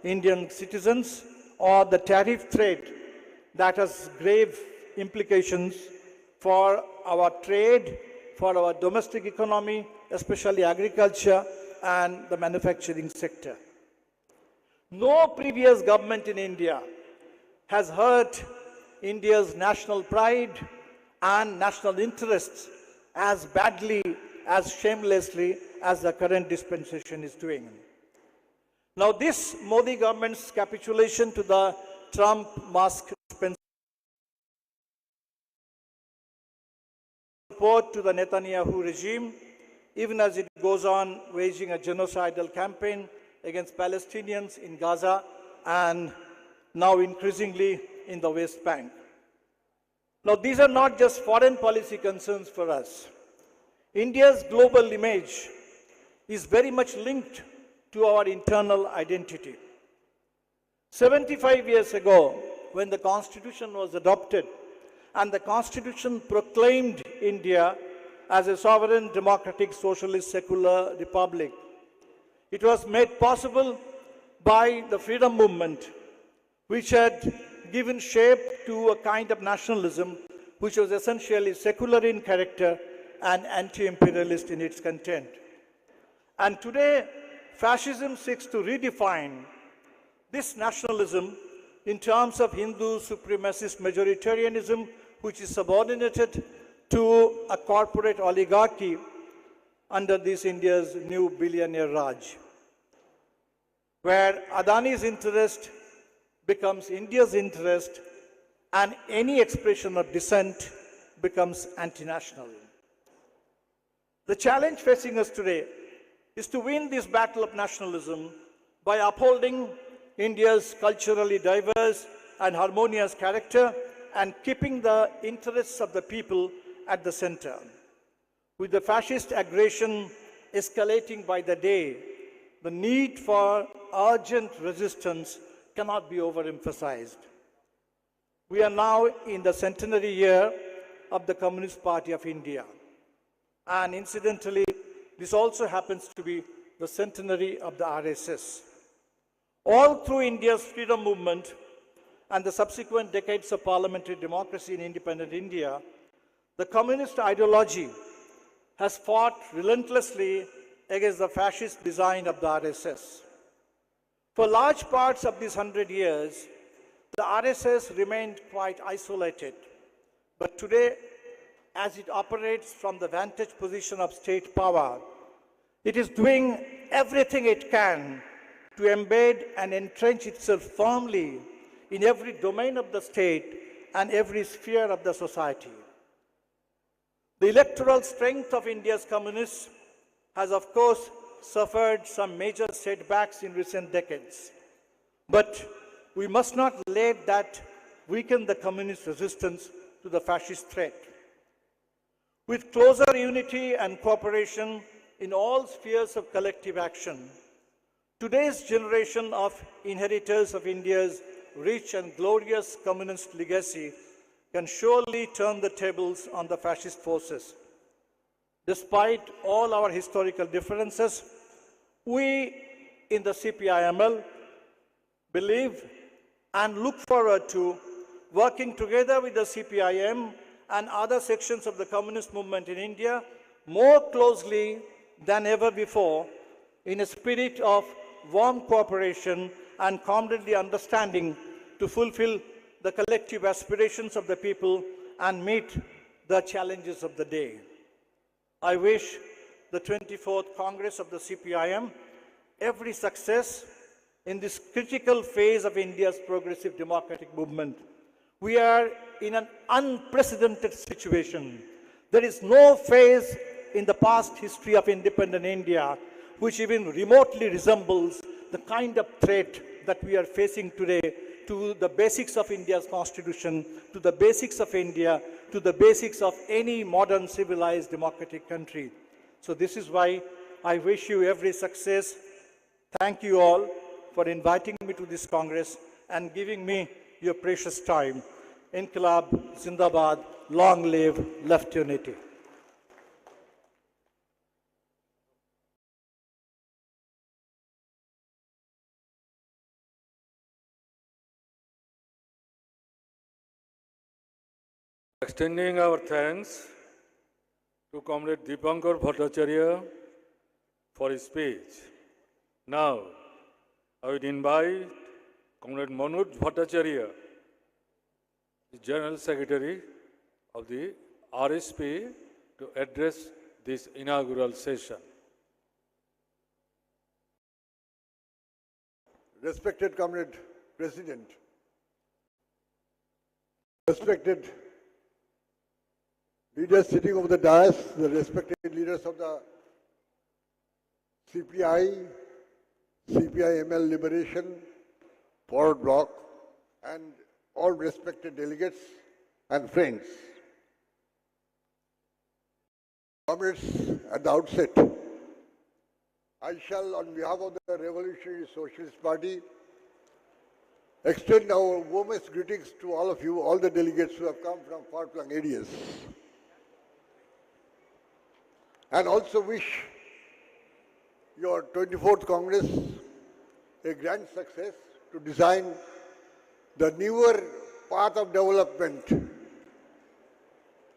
Indian citizens or the tariff threat that has grave implications for our trade, for our domestic economy, especially agriculture and the manufacturing sector. No previous government in India has hurt India's national pride and national interests as badly, as shamelessly as the current dispensation is doing. Now, this Modi government's capitulation to the Trump Musk support to the Netanyahu regime, even as it goes on waging a genocidal campaign against Palestinians in Gaza and now increasingly in the West Bank. Now, these are not just foreign policy concerns for us. India's global image is very much linked to our internal identity. 75 years ago, when the Constitution was adopted and the Constitution proclaimed India as a sovereign, democratic, socialist, secular republic, it was made possible by the freedom movement, which had given shape to a kind of nationalism which was essentially secular in character and anti-imperialist in its content. And today, fascism seeks to redefine this nationalism in terms of Hindu supremacist majoritarianism, which is subordinated to a corporate oligarchy under this India's new billionaire Raj, where Adani's interest becomes India's interest, and any expression of dissent becomes anti-national. The challenge facing us today is to win this battle of nationalism by upholding India's culturally diverse and harmonious character and keeping the interests of the people at the center. With the fascist aggression escalating by the day, the need for urgent resistance cannot be overemphasized. We are now in the centenary year of the Communist Party of India. And incidentally, this also happens to be the centenary of the RSS. All through India's freedom movement and the subsequent decades of parliamentary democracy in independent India, the communist ideology has fought relentlessly against the fascist design of the RSS. For large parts of these 100 years, the RSS remained quite isolated. But today, as it operates from the vantage position of state power, it is doing everything it can to embed and entrench itself firmly in every domain of the state and every sphere of the society. The electoral strength of India's communists has, of course, suffered some major setbacks in recent decades. But we must not let that weaken the communist resistance to the fascist threat. With closer unity and cooperation in all spheres of collective action, today's generation of inheritors of India's rich and glorious communist legacy can surely turn the tables on the fascist forces. Despite all our historical differences, we in the CPIML believe and look forward to working together with the CPIM and other sections of the communist movement in India more closely than ever before in a spirit of warm cooperation and comradely understanding to fulfill the collective aspirations of the people and meet the challenges of the day. I wish the 24th Congress of the CPIM every success in this critical phase of India's progressive democratic movement. We are in an unprecedented situation. There is no phase in the past history of independent India which even remotely resembles the kind of threat that we are facing today to the basics of India's constitution, to the basics of India, to the basics of any modern civilized democratic country. So this is why I wish you every success. Thank you all for inviting me to this Congress and giving me your precious time. Inqilab Zindabad, long live left unity. Extending our thanks to Comrade Deepankar Bhattacharya for his speech. Now, I would invite Comrade Manoj Bhattacharya, the General Secretary of the RSP, to address this inaugural session. Respected Comrade President, respected leaders sitting over the dais, the respected leaders of the CPI, CPI-ML Liberation, Forward Bloc, and all respected delegates and friends. Comrades, at the outset, I shall, on behalf of the Revolutionary Socialist Party, extend our warmest greetings to all of you, all the delegates who have come from far-flung areas, and also wish your 24th Congress a grand success to design the newer path of development,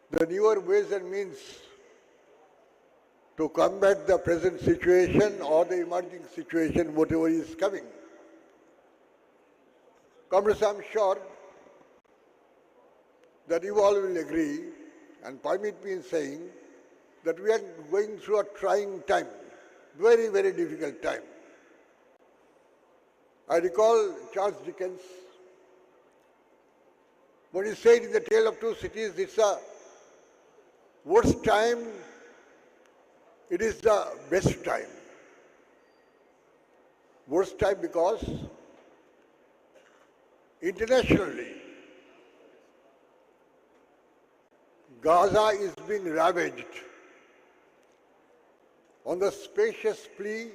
the newer ways and means to combat the present situation or the emerging situation, whatever is coming. Comrades, I am sure that you all will agree and permit me in saying that we are going through a trying time, very, very difficult time. I recall Charles Dickens, when he said in The Tale of Two Cities, it's a worst time, it is the best time. Worst time because internationally, Gaza is being ravaged on the spacious plea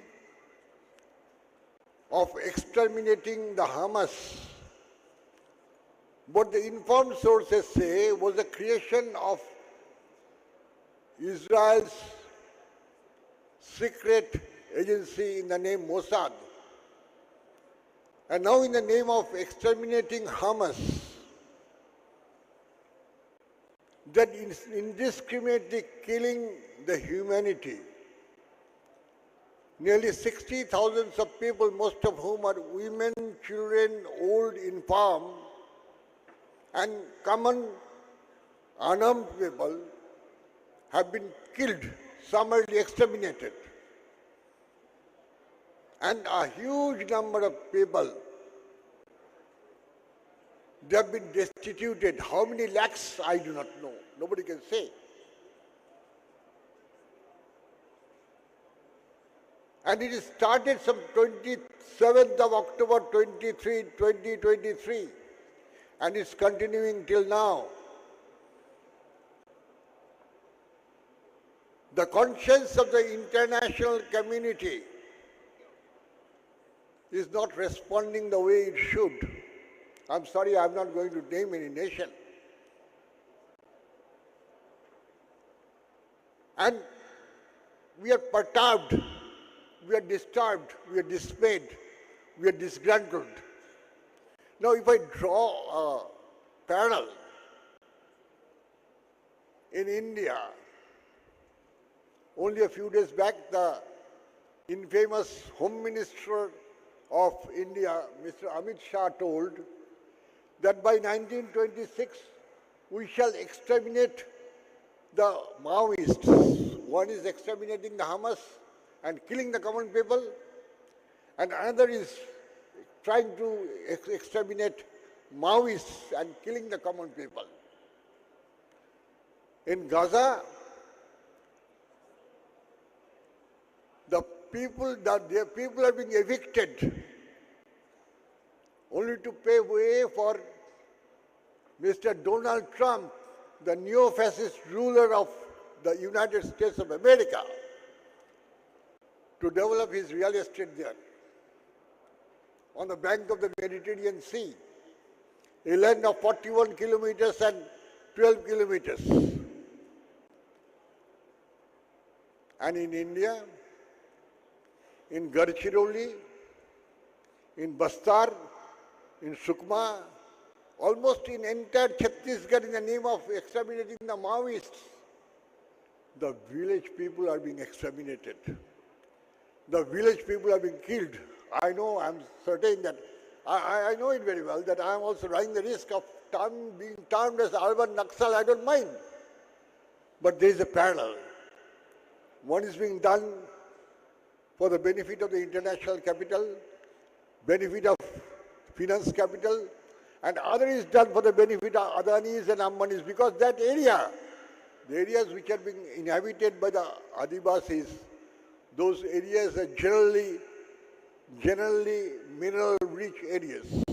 of exterminating the Hamas. What the informed sources say was the creation of Israel's secret agency in the name Mossad. And now in the name of exterminating Hamas, that is indiscriminately killing the humanity. Nearly 60,000 of people, most of whom are women, children, old, infirm, and common unarmed people have been killed, summarily exterminated. And a huge number of people, they have been destituted. How many lakhs, I do not know. Nobody can say. And it started some 27th of October 2023, and it's continuing till now. The conscience of the international community is not responding the way it should. I'm sorry, I'm not going to name any nation. And we are perturbed, we are disturbed, we are dismayed, we are disgruntled. Now, if I draw a parallel, in India, only a few days back, the infamous Home Minister of India, Mr. Amit Shah, told that by 1926, we shall exterminate the Maoists. One is exterminating the Hamas and killing the common people, and another is trying to exterminate Maoists and killing the common people. In Gaza, the people are being evicted only to pay way for Mr. Donald Trump, the neo-fascist ruler of the United States of America, to develop his real estate there on the bank of the Mediterranean Sea, a land of 41 kilometers and 12 kilometers. And in India, in Gadchiroli, in Bastar, in Sukma, almost in entire Chhattisgarh, in the name of exterminating the Maoists, the village people are being exterminated. The village people are being killed. I know, I'm certain that, I know it very well, that I am also running the risk of being termed as urban Naxal. I don't mind. But there is a parallel. One is being done for the benefit of the international capital, benefit of finance capital, and other is done for the benefit of Adanis and Ambanis, because that area, the areas which are being inhabited by the Adivasis, those areas are generally mineral-rich areas.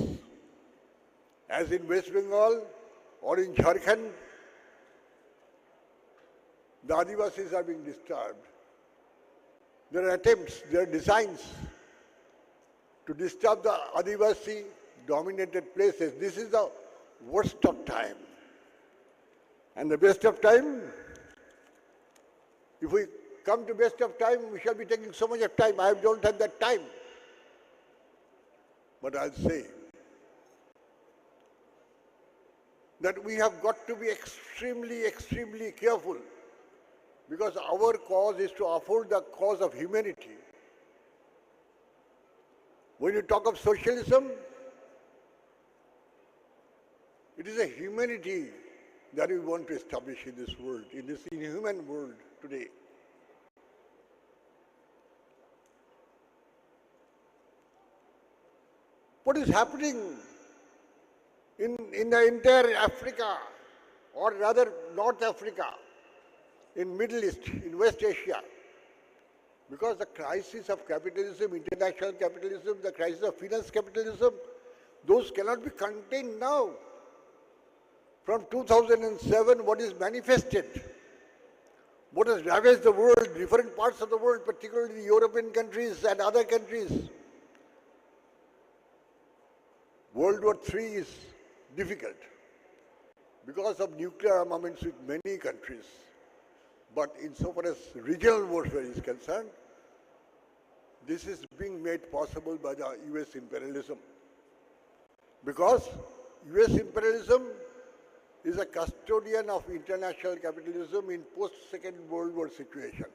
As in West Bengal or in Jharkhand, the Adivasis are being disturbed. There are attempts, there are designs to disturb the Adivasi-dominated places. This is the worst of time. And the best of time, if we come to best of time, we shall be taking so much of time. I don't have that time. But I'll say that we have got to be extremely careful, because our cause is to uphold the cause of humanity. When you talk of socialism, it is a humanity that we want to establish in this world, in this inhuman world today. What is happening in the entire Africa, or rather North Africa, in Middle East, in West Asia. Because the crisis of capitalism, international capitalism, the crisis of finance capitalism, those cannot be contained now. From 2007, what is manifested, what has ravaged the world, different parts of the world, particularly the European countries and other countries. World War III is difficult because of nuclear armaments with many countries. But insofar as regional warfare is concerned, this is being made possible by the US imperialism. Because US imperialism is a custodian of international capitalism in post-Second World War situation.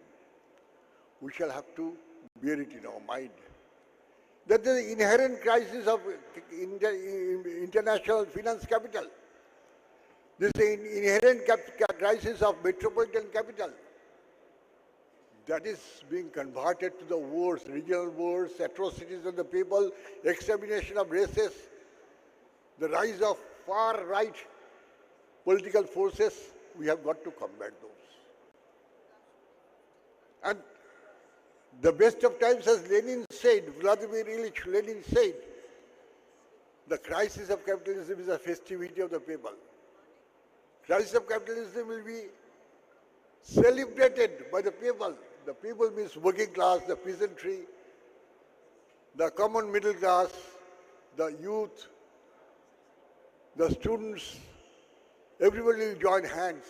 We shall have to bear it in our mind. That there is an inherent crisis of international finance capital. This is an inherent crisis of metropolitan capital. That is being converted to the wars, regional wars, atrocities of the people, extermination of races, the rise of far-right political forces. We have got to combat those. And the best of times, as Lenin said, Vladimir Ilyich Lenin said, the crisis of capitalism is a festivity of the people. Crisis of capitalism will be celebrated by the people. The people means working class, the peasantry, the common middle class, the youth, the students. Everybody will join hands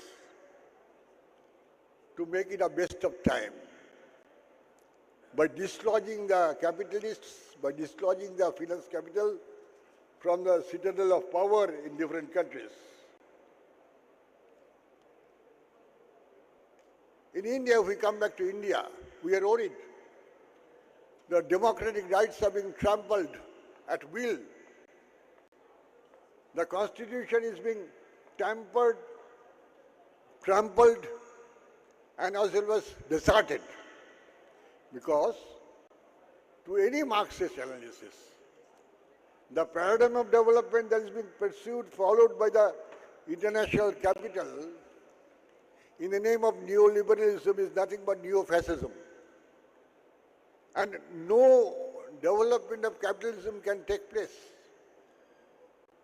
to make it a best of time. By dislodging the capitalists, by dislodging the finance capital from the citadel of power in different countries. In India, if we come back to India, we are worried. The democratic rights are being trampled at will. The constitution is being tampered, trampled, and as well as deserted. Because to any Marxist analysis, the paradigm of development that is being pursued, followed by the international capital in the name of neoliberalism is nothing but neo-fascism. And no development of capitalism can take place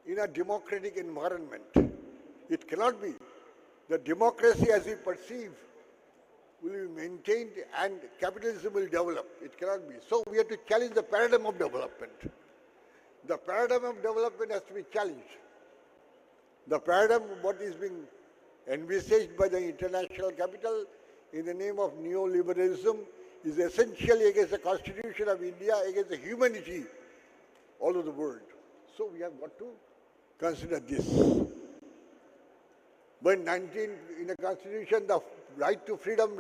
in a democratic environment. It cannot be. The democracy as we perceive will be maintained and capitalism will develop. It cannot be. So we have to challenge the paradigm of development. The paradigm of development has to be challenged. The paradigm of what is being envisaged by the international capital in the name of neoliberalism is essentially against the constitution of India, against the humanity all over the world. So we have got to consider this. When in the constitution, the right to freedom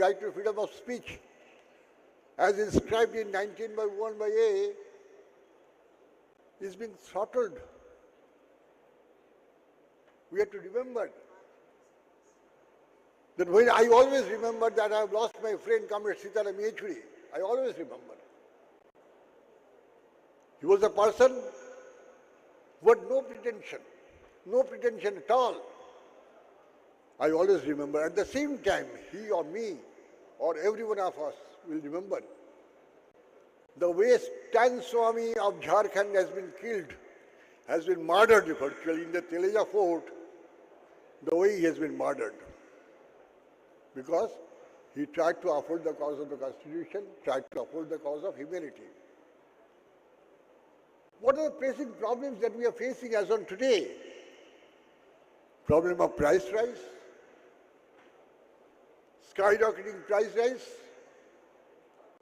of speech, as inscribed in 19(1)(a), is being throttled. We have to remember that when I always remember that I have lost my friend Comrade Sitaram Yechury. I always remember. He was a person who had no pretension at all. I always remember. At the same time, he or me or every one of us will remember the way Stan Swami of Jharkhand has been killed, has been murdered virtually in the Teleja fort, the way he has been murdered. Because he tried to uphold the cause of the Constitution, tried to uphold the cause of humanity. What are the pressing problems that we are facing as on today? Problem of price rise, skyrocketing price rise.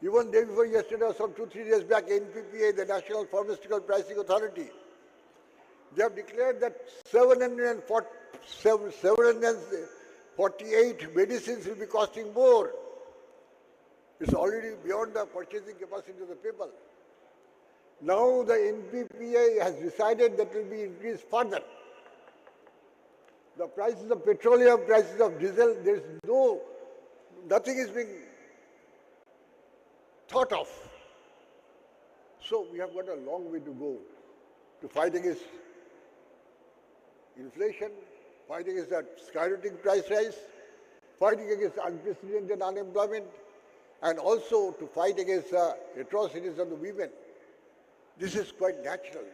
Even day before yesterday or some 2-3 days back, NPPA, the National Pharmaceutical Pricing Authority, they have declared that 748 medicines will be costing more. It's already beyond the purchasing capacity of the people. Now the NPPA has decided that it will be increased further. The prices of petroleum, prices of diesel, there is nothing is being thought of. So we have got a long way to go to fight against inflation, fight against that skyrocketing price rise, fighting against unprecedented unemployment, and also to fight against atrocities of the women. This is quite natural.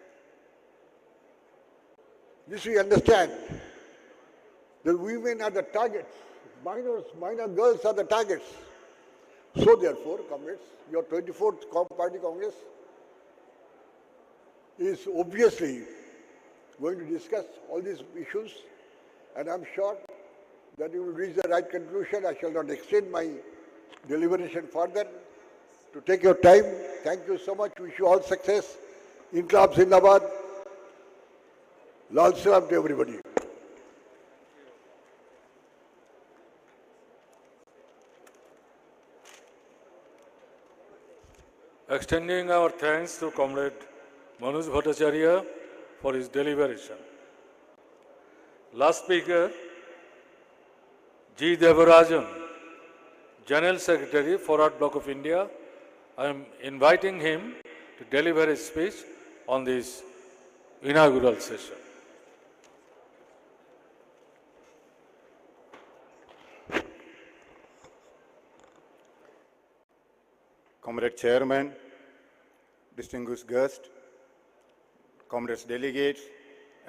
This we understand. The women are the targets. Minor girls are the targets. So therefore, comrades, your 24th Party Congress is obviously going to discuss all these issues, and I'm sure that you will reach the right conclusion. I shall not extend my deliberation further. To take your time, thank you so much. Wish you all success. Inqilab Zindabad. Lal Salam to everybody. Extending our thanks to Comrade Manoj Bhattacharya for his deliberation. Last speaker, G. Devarajan, General Secretary, Forward Bloc of India. I am inviting him to deliver his speech on this inaugural session. Comrade Chairman, distinguished guests, comrades delegates,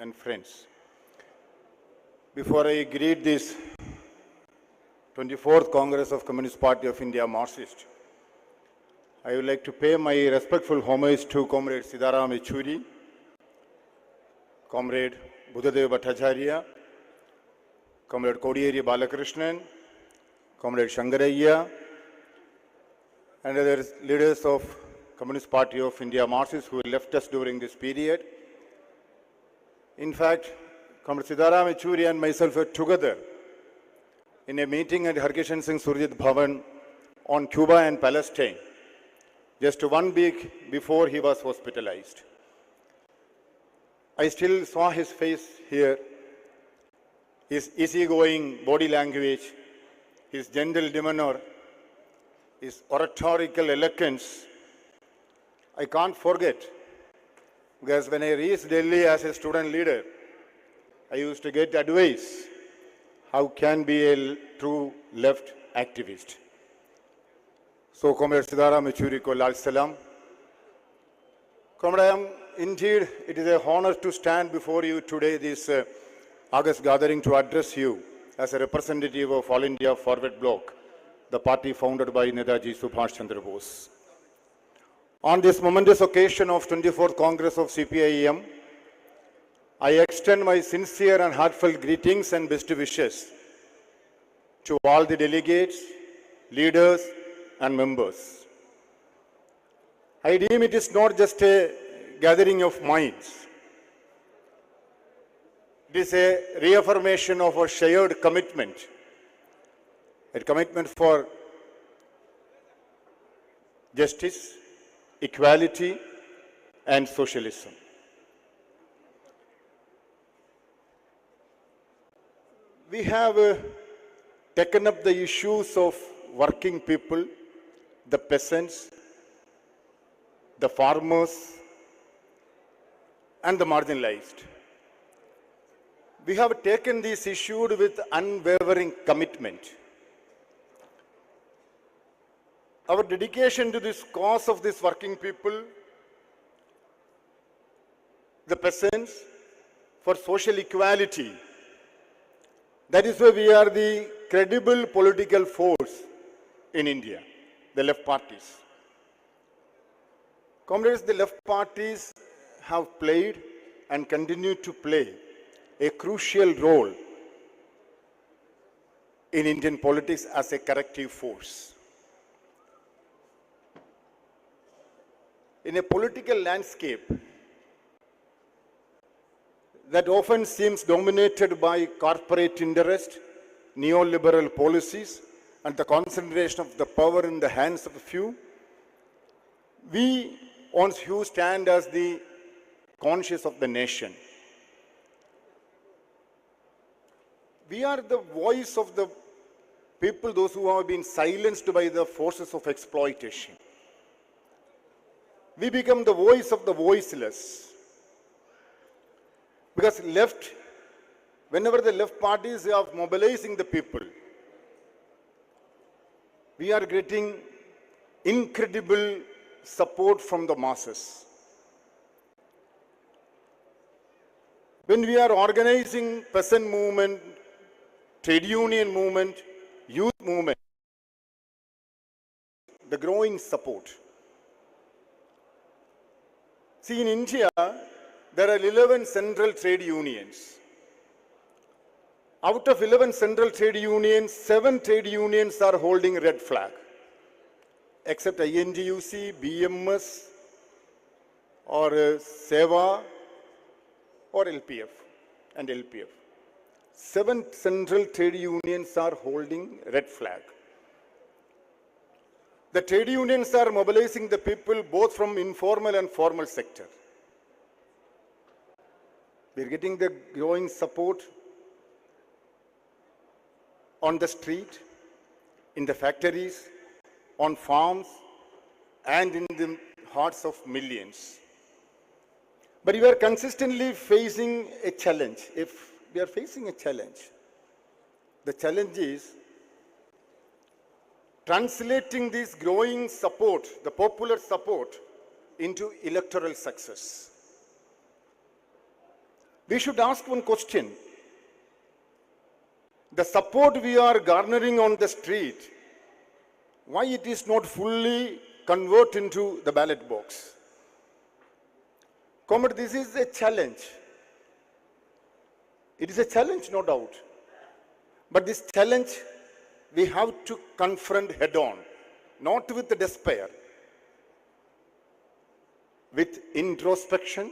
and friends. Before I greet this 24th Congress of Communist Party of India Marxist, I would like to pay my respectful homage to Comrade Sitaram Yechury, Comrade Buddhadev Bhattacharya, Comrade Kodiyeri Balakrishnan, Comrade Shankarayya, and other leaders of Communist Party of India Marxists who left us during this period. In fact, Comrade Sitaram Yechury and myself were together in a meeting at Harkishan Singh Surjit Bhavan on Cuba and Palestine, just 1 week before he was hospitalized. I still saw his face here, his easygoing body language, his gentle demeanor, his oratorical eloquence. I can't forget, because when I reached Delhi as a student leader, I used to get advice, how can be a true left activist. So, Comrade Sitaram Yechury ko Lal Salam. Comrade, indeed, it is an honor to stand before you today, this August gathering, to address you as a representative of All India Forward Bloc, the party founded by Netaji Subhash Chandra Bose. On this momentous occasion of 24th Congress of CPIM, I extend my sincere and heartfelt greetings and best wishes to all the delegates, leaders, and members. I deem it is not just a gathering of minds. It is a reaffirmation of a shared commitment, a commitment for justice, equality, and socialism. We have taken up the issues of working people, the peasants, the farmers, and the marginalized. We have taken these issues with unwavering commitment. Our dedication to this cause of these working people, the peasants, for social equality, that is why we are the credible political force in India, the left parties. Comrades, the left parties have played and continue to play a crucial role in Indian politics as a corrective force. In a political landscape that often seems dominated by corporate interest, neoliberal policies, and the concentration of the power in the hands of a few, we once who stand as the conscience of the nation. We are the voice of the people, those who have been silenced by the forces of exploitation. We become the voice of the voiceless. Because whenever the left parties are mobilizing the people, we are getting incredible support from the masses. When we are organizing peasant movement, trade union movement, youth movement, the growing support. See, in India, there are 11 central trade unions. Out of 11 central trade unions, 7 trade unions are holding red flag, except INTUC, BMS, or SEVA, or LPF and LPF. 7 central trade unions are holding red flag. The trade unions are mobilizing the people both from informal and formal sector. We are getting the growing support on the street, in the factories, on farms, and in the hearts of millions. But we are consistently facing a challenge. If we are facing a challenge, the challenge is translating this growing support, the popular support, into electoral success. We should ask one question. The support we are garnering on the street, why it is not fully converted into the ballot box? Comrade, this is a challenge. It is a challenge, no doubt. But this challenge we have to confront head on, not with the despair, with introspection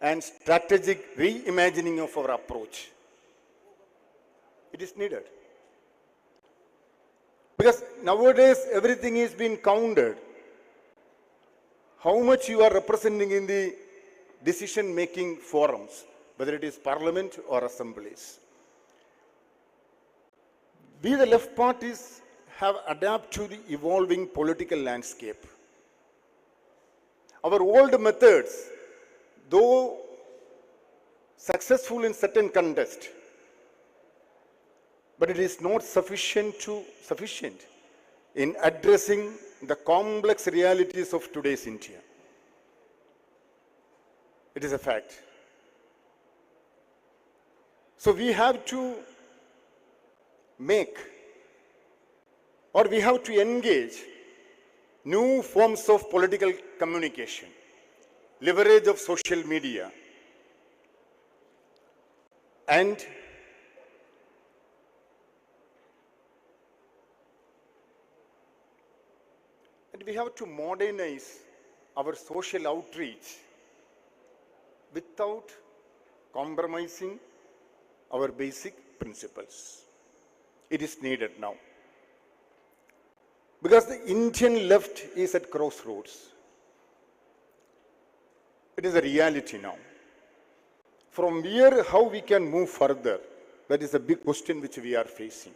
and strategic reimagining of our approach. It is needed. Because nowadays everything is being counted. How much you are representing in the decision-making forums, whether it is parliament or assemblies. We, the left parties, have adapted to the evolving political landscape. Our old methods, though successful in certain context, but it is not sufficient in addressing the complex realities of today's India. It is a fact. So we have to make, or we have to engage new forms of political communication, leverage of social media, and we have to modernize our social outreach without compromising our basic principles. It is needed now. Because the Indian left is at crossroads. It is a reality now. From here, how we can move further, that is a big question which we are facing.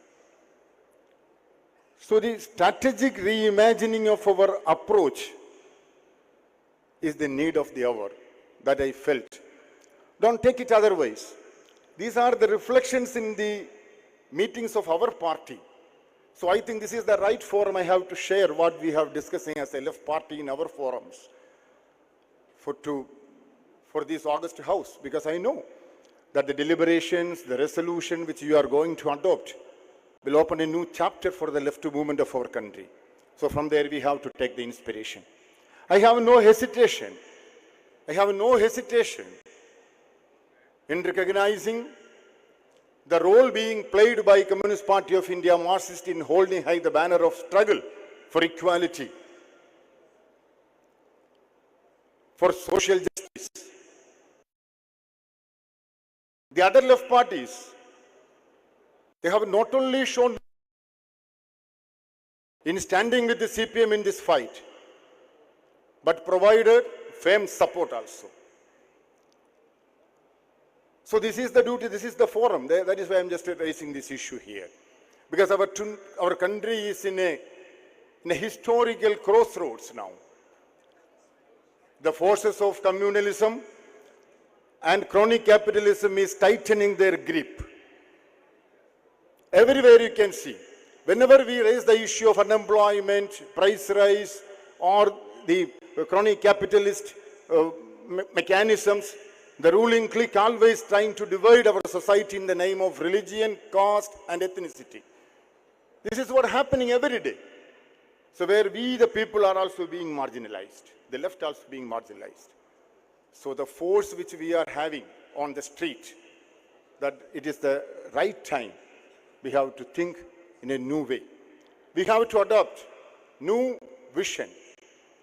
So the strategic reimagining of our approach is the need of the hour that I felt. Don't take it otherwise. These are the reflections in the meetings of our party. So I think this is the right forum I have to share what we have discussing as a left party in our forums for this August House, because I know that the deliberations, the resolution which you are going to adopt will open a new chapter for the left movement of our country. So from there we have to take the inspiration. I have no hesitation in recognizing the role being played by Communist Party of India, Marxist, in holding high the banner of struggle for equality, for social justice. The other left parties, they have not only shown in standing with the CPM in this fight, but provided firm support also. So this is the duty, this is the forum. That is why I am just raising this issue here. Because our country is in a historical crossroads now. The forces of communalism and crony capitalism is tightening their grip. Everywhere you can see. Whenever we raise the issue of unemployment, price rise, or the crony capitalist mechanisms, the ruling clique always trying to divide our society in the name of religion, caste, and ethnicity. This is what happening every day. So where we, the people, are also being marginalized, the left also being marginalized. So the force which we are having on the street, that it is the right time, we have to think in a new way. We have to adopt new vision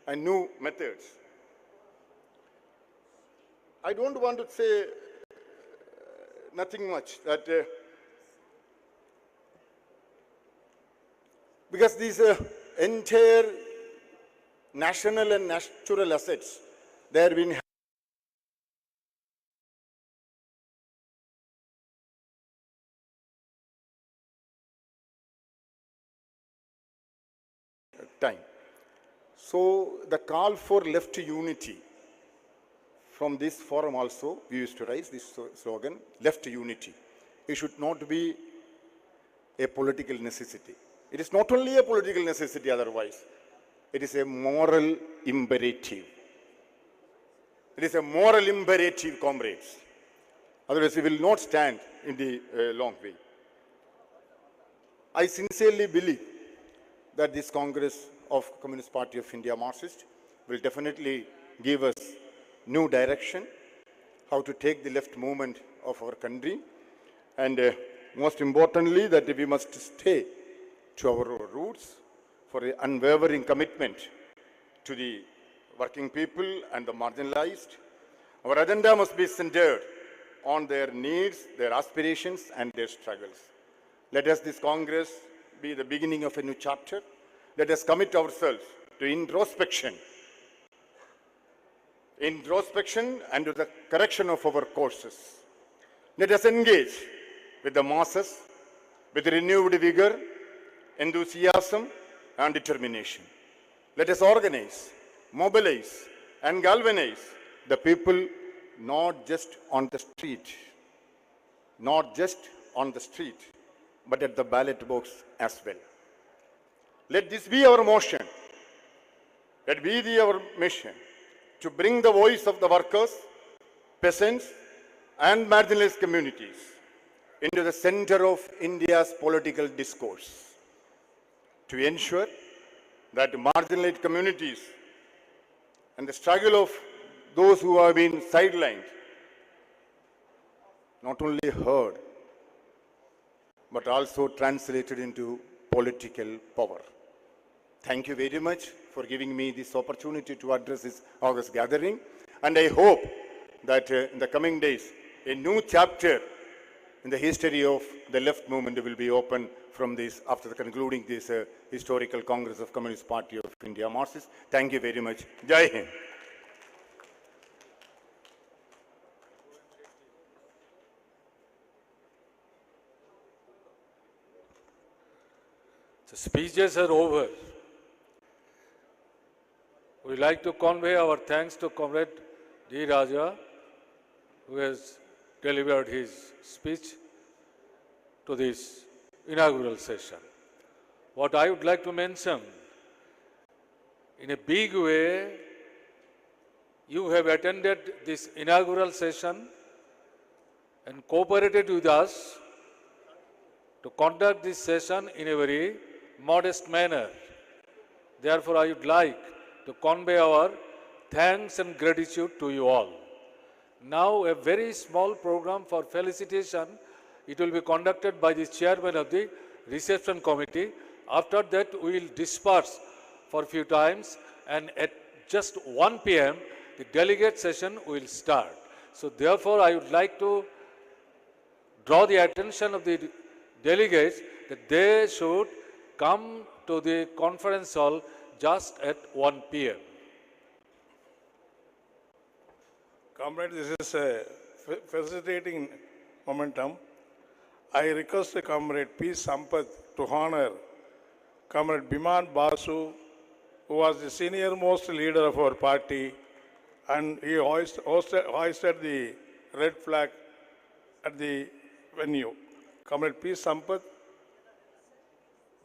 and new methods. I don't want to say nothing much, that because these entire national and natural assets, they have been time. So the call for left unity, from this forum also we used to raise this slogan, left unity. It should not be a political necessity. It is not only a political necessity otherwise, it is a moral imperative. It is a moral imperative, comrades. Otherwise we will not stand in the long way. I sincerely believe that this Congress of Communist Party of India Marxist will definitely give us new direction, how to take the left movement of our country, and most importantly that we must stay to our roots for an unwavering commitment to the working people and the marginalized. Our agenda must be centered on their needs, their aspirations, and their struggles. Let us, this Congress, be the beginning of a new chapter. Let us commit ourselves to introspection and to the correction of our courses. Let us engage with the masses with renewed vigor, enthusiasm, and determination. Let us organize, mobilize, and galvanize the people, not just on the street, but at the ballot box as well. Let this be our motion. Let be our mission to bring the voice of the workers, peasants, and marginalized communities into the center of India's political discourse, to ensure that marginalized communities and the struggle of those who have been sidelined not only heard, but also translated into political power. Thank you very much for giving me this opportunity to address this August gathering. And I hope that in the coming days, a new chapter in the history of the left movement will be opened from this, after concluding this historical Congress of Communist Party of India Marxist. Thank you very much. Jai Hind. The speeches are over. We like to convey our thanks to Comrade Devarajan, who has delivered his speech to this inaugural session. What I would like to mention, in a big way, you have attended this inaugural session and cooperated with us to conduct this session in a very modest manner. Therefore, I would like to convey our thanks and gratitude to you all. Now, a very small program for felicitation. It will be conducted by the chairman of the reception committee. After that, we will disperse for a few times, and at just 1 p.m., the delegate session will start. So therefore, I would like to draw the attention of the delegates that they should come to the conference hall just at 1 p.m. Comrade, this is a facilitating momentum. I request Comrade P. Sampath to honor Comrade Biman Basu, who was the senior most leader of our party, and he hoisted the red flag at the venue. Comrade P. Sampath.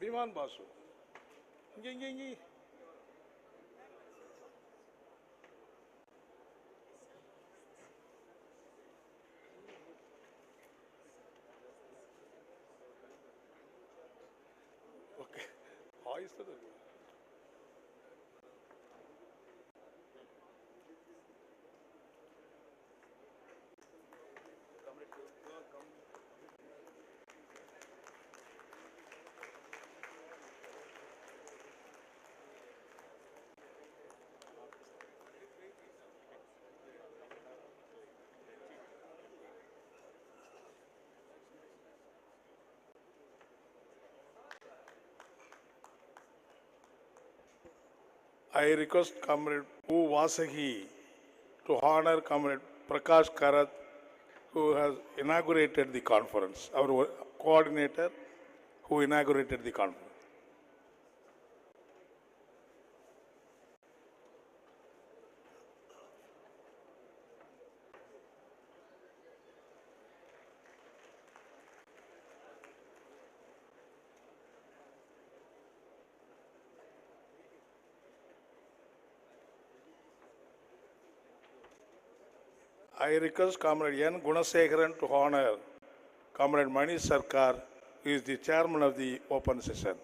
Divan Basu. Ingi. Okay. How is that? I request Comrade U. Vasahi to honor Comrade Prakash Karat, who has inaugurated the conference, our coordinator who inaugurated the conference. I request Comrade N. Gunasekharan to honor Comrade Mani Sarkar, who is the chairman of the open session.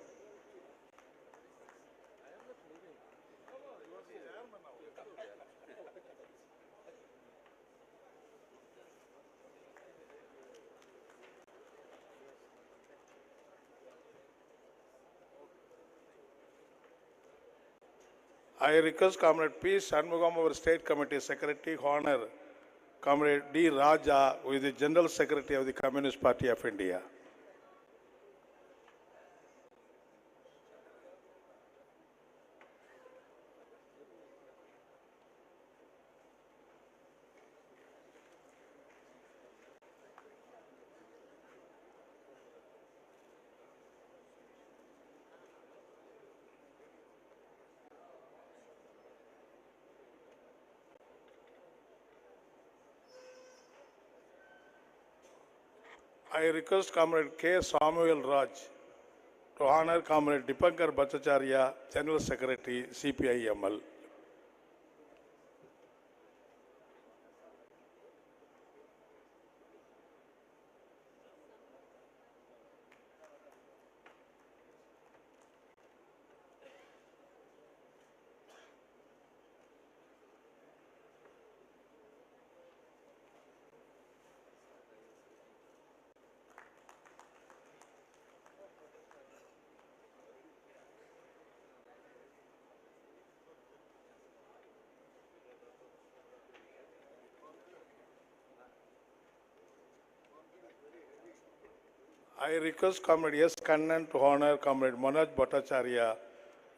I request Comrade P. Shanmugam, our state committee secretary, to honor Comrade D. Raja, who is the general secretary of the Communist Party of India. I request Comrade K. Samuel Raj to honor Comrade Deepankar Bhattacharya, General Secretary, CPI-ML. I request Comrade S. Kannan to honor Comrade Manoj Bhattacharya,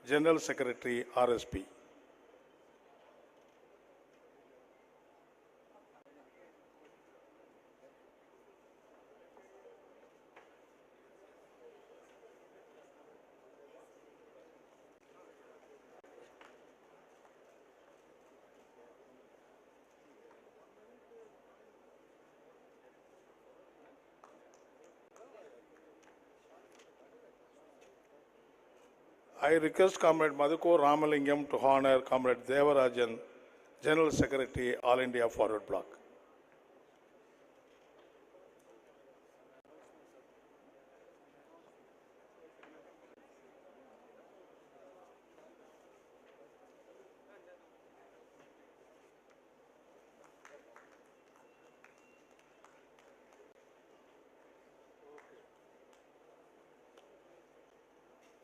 General Secretary, RSP. I request Comrade Madhuko Ramalingam to honor Comrade Devarajan, General Secretary, All India Forward Bloc.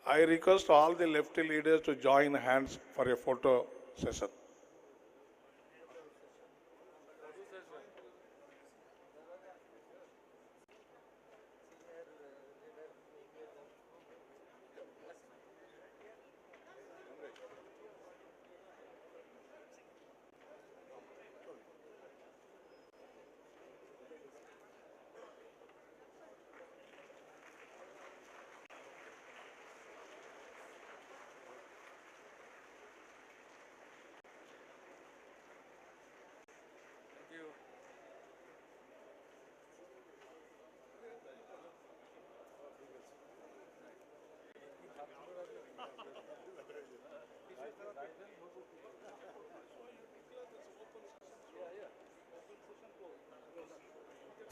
I request all the lefty leaders to join hands for a photo session.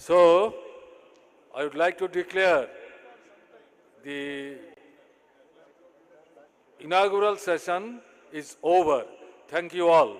So, I would like to declare the inaugural session is over. Thank you all.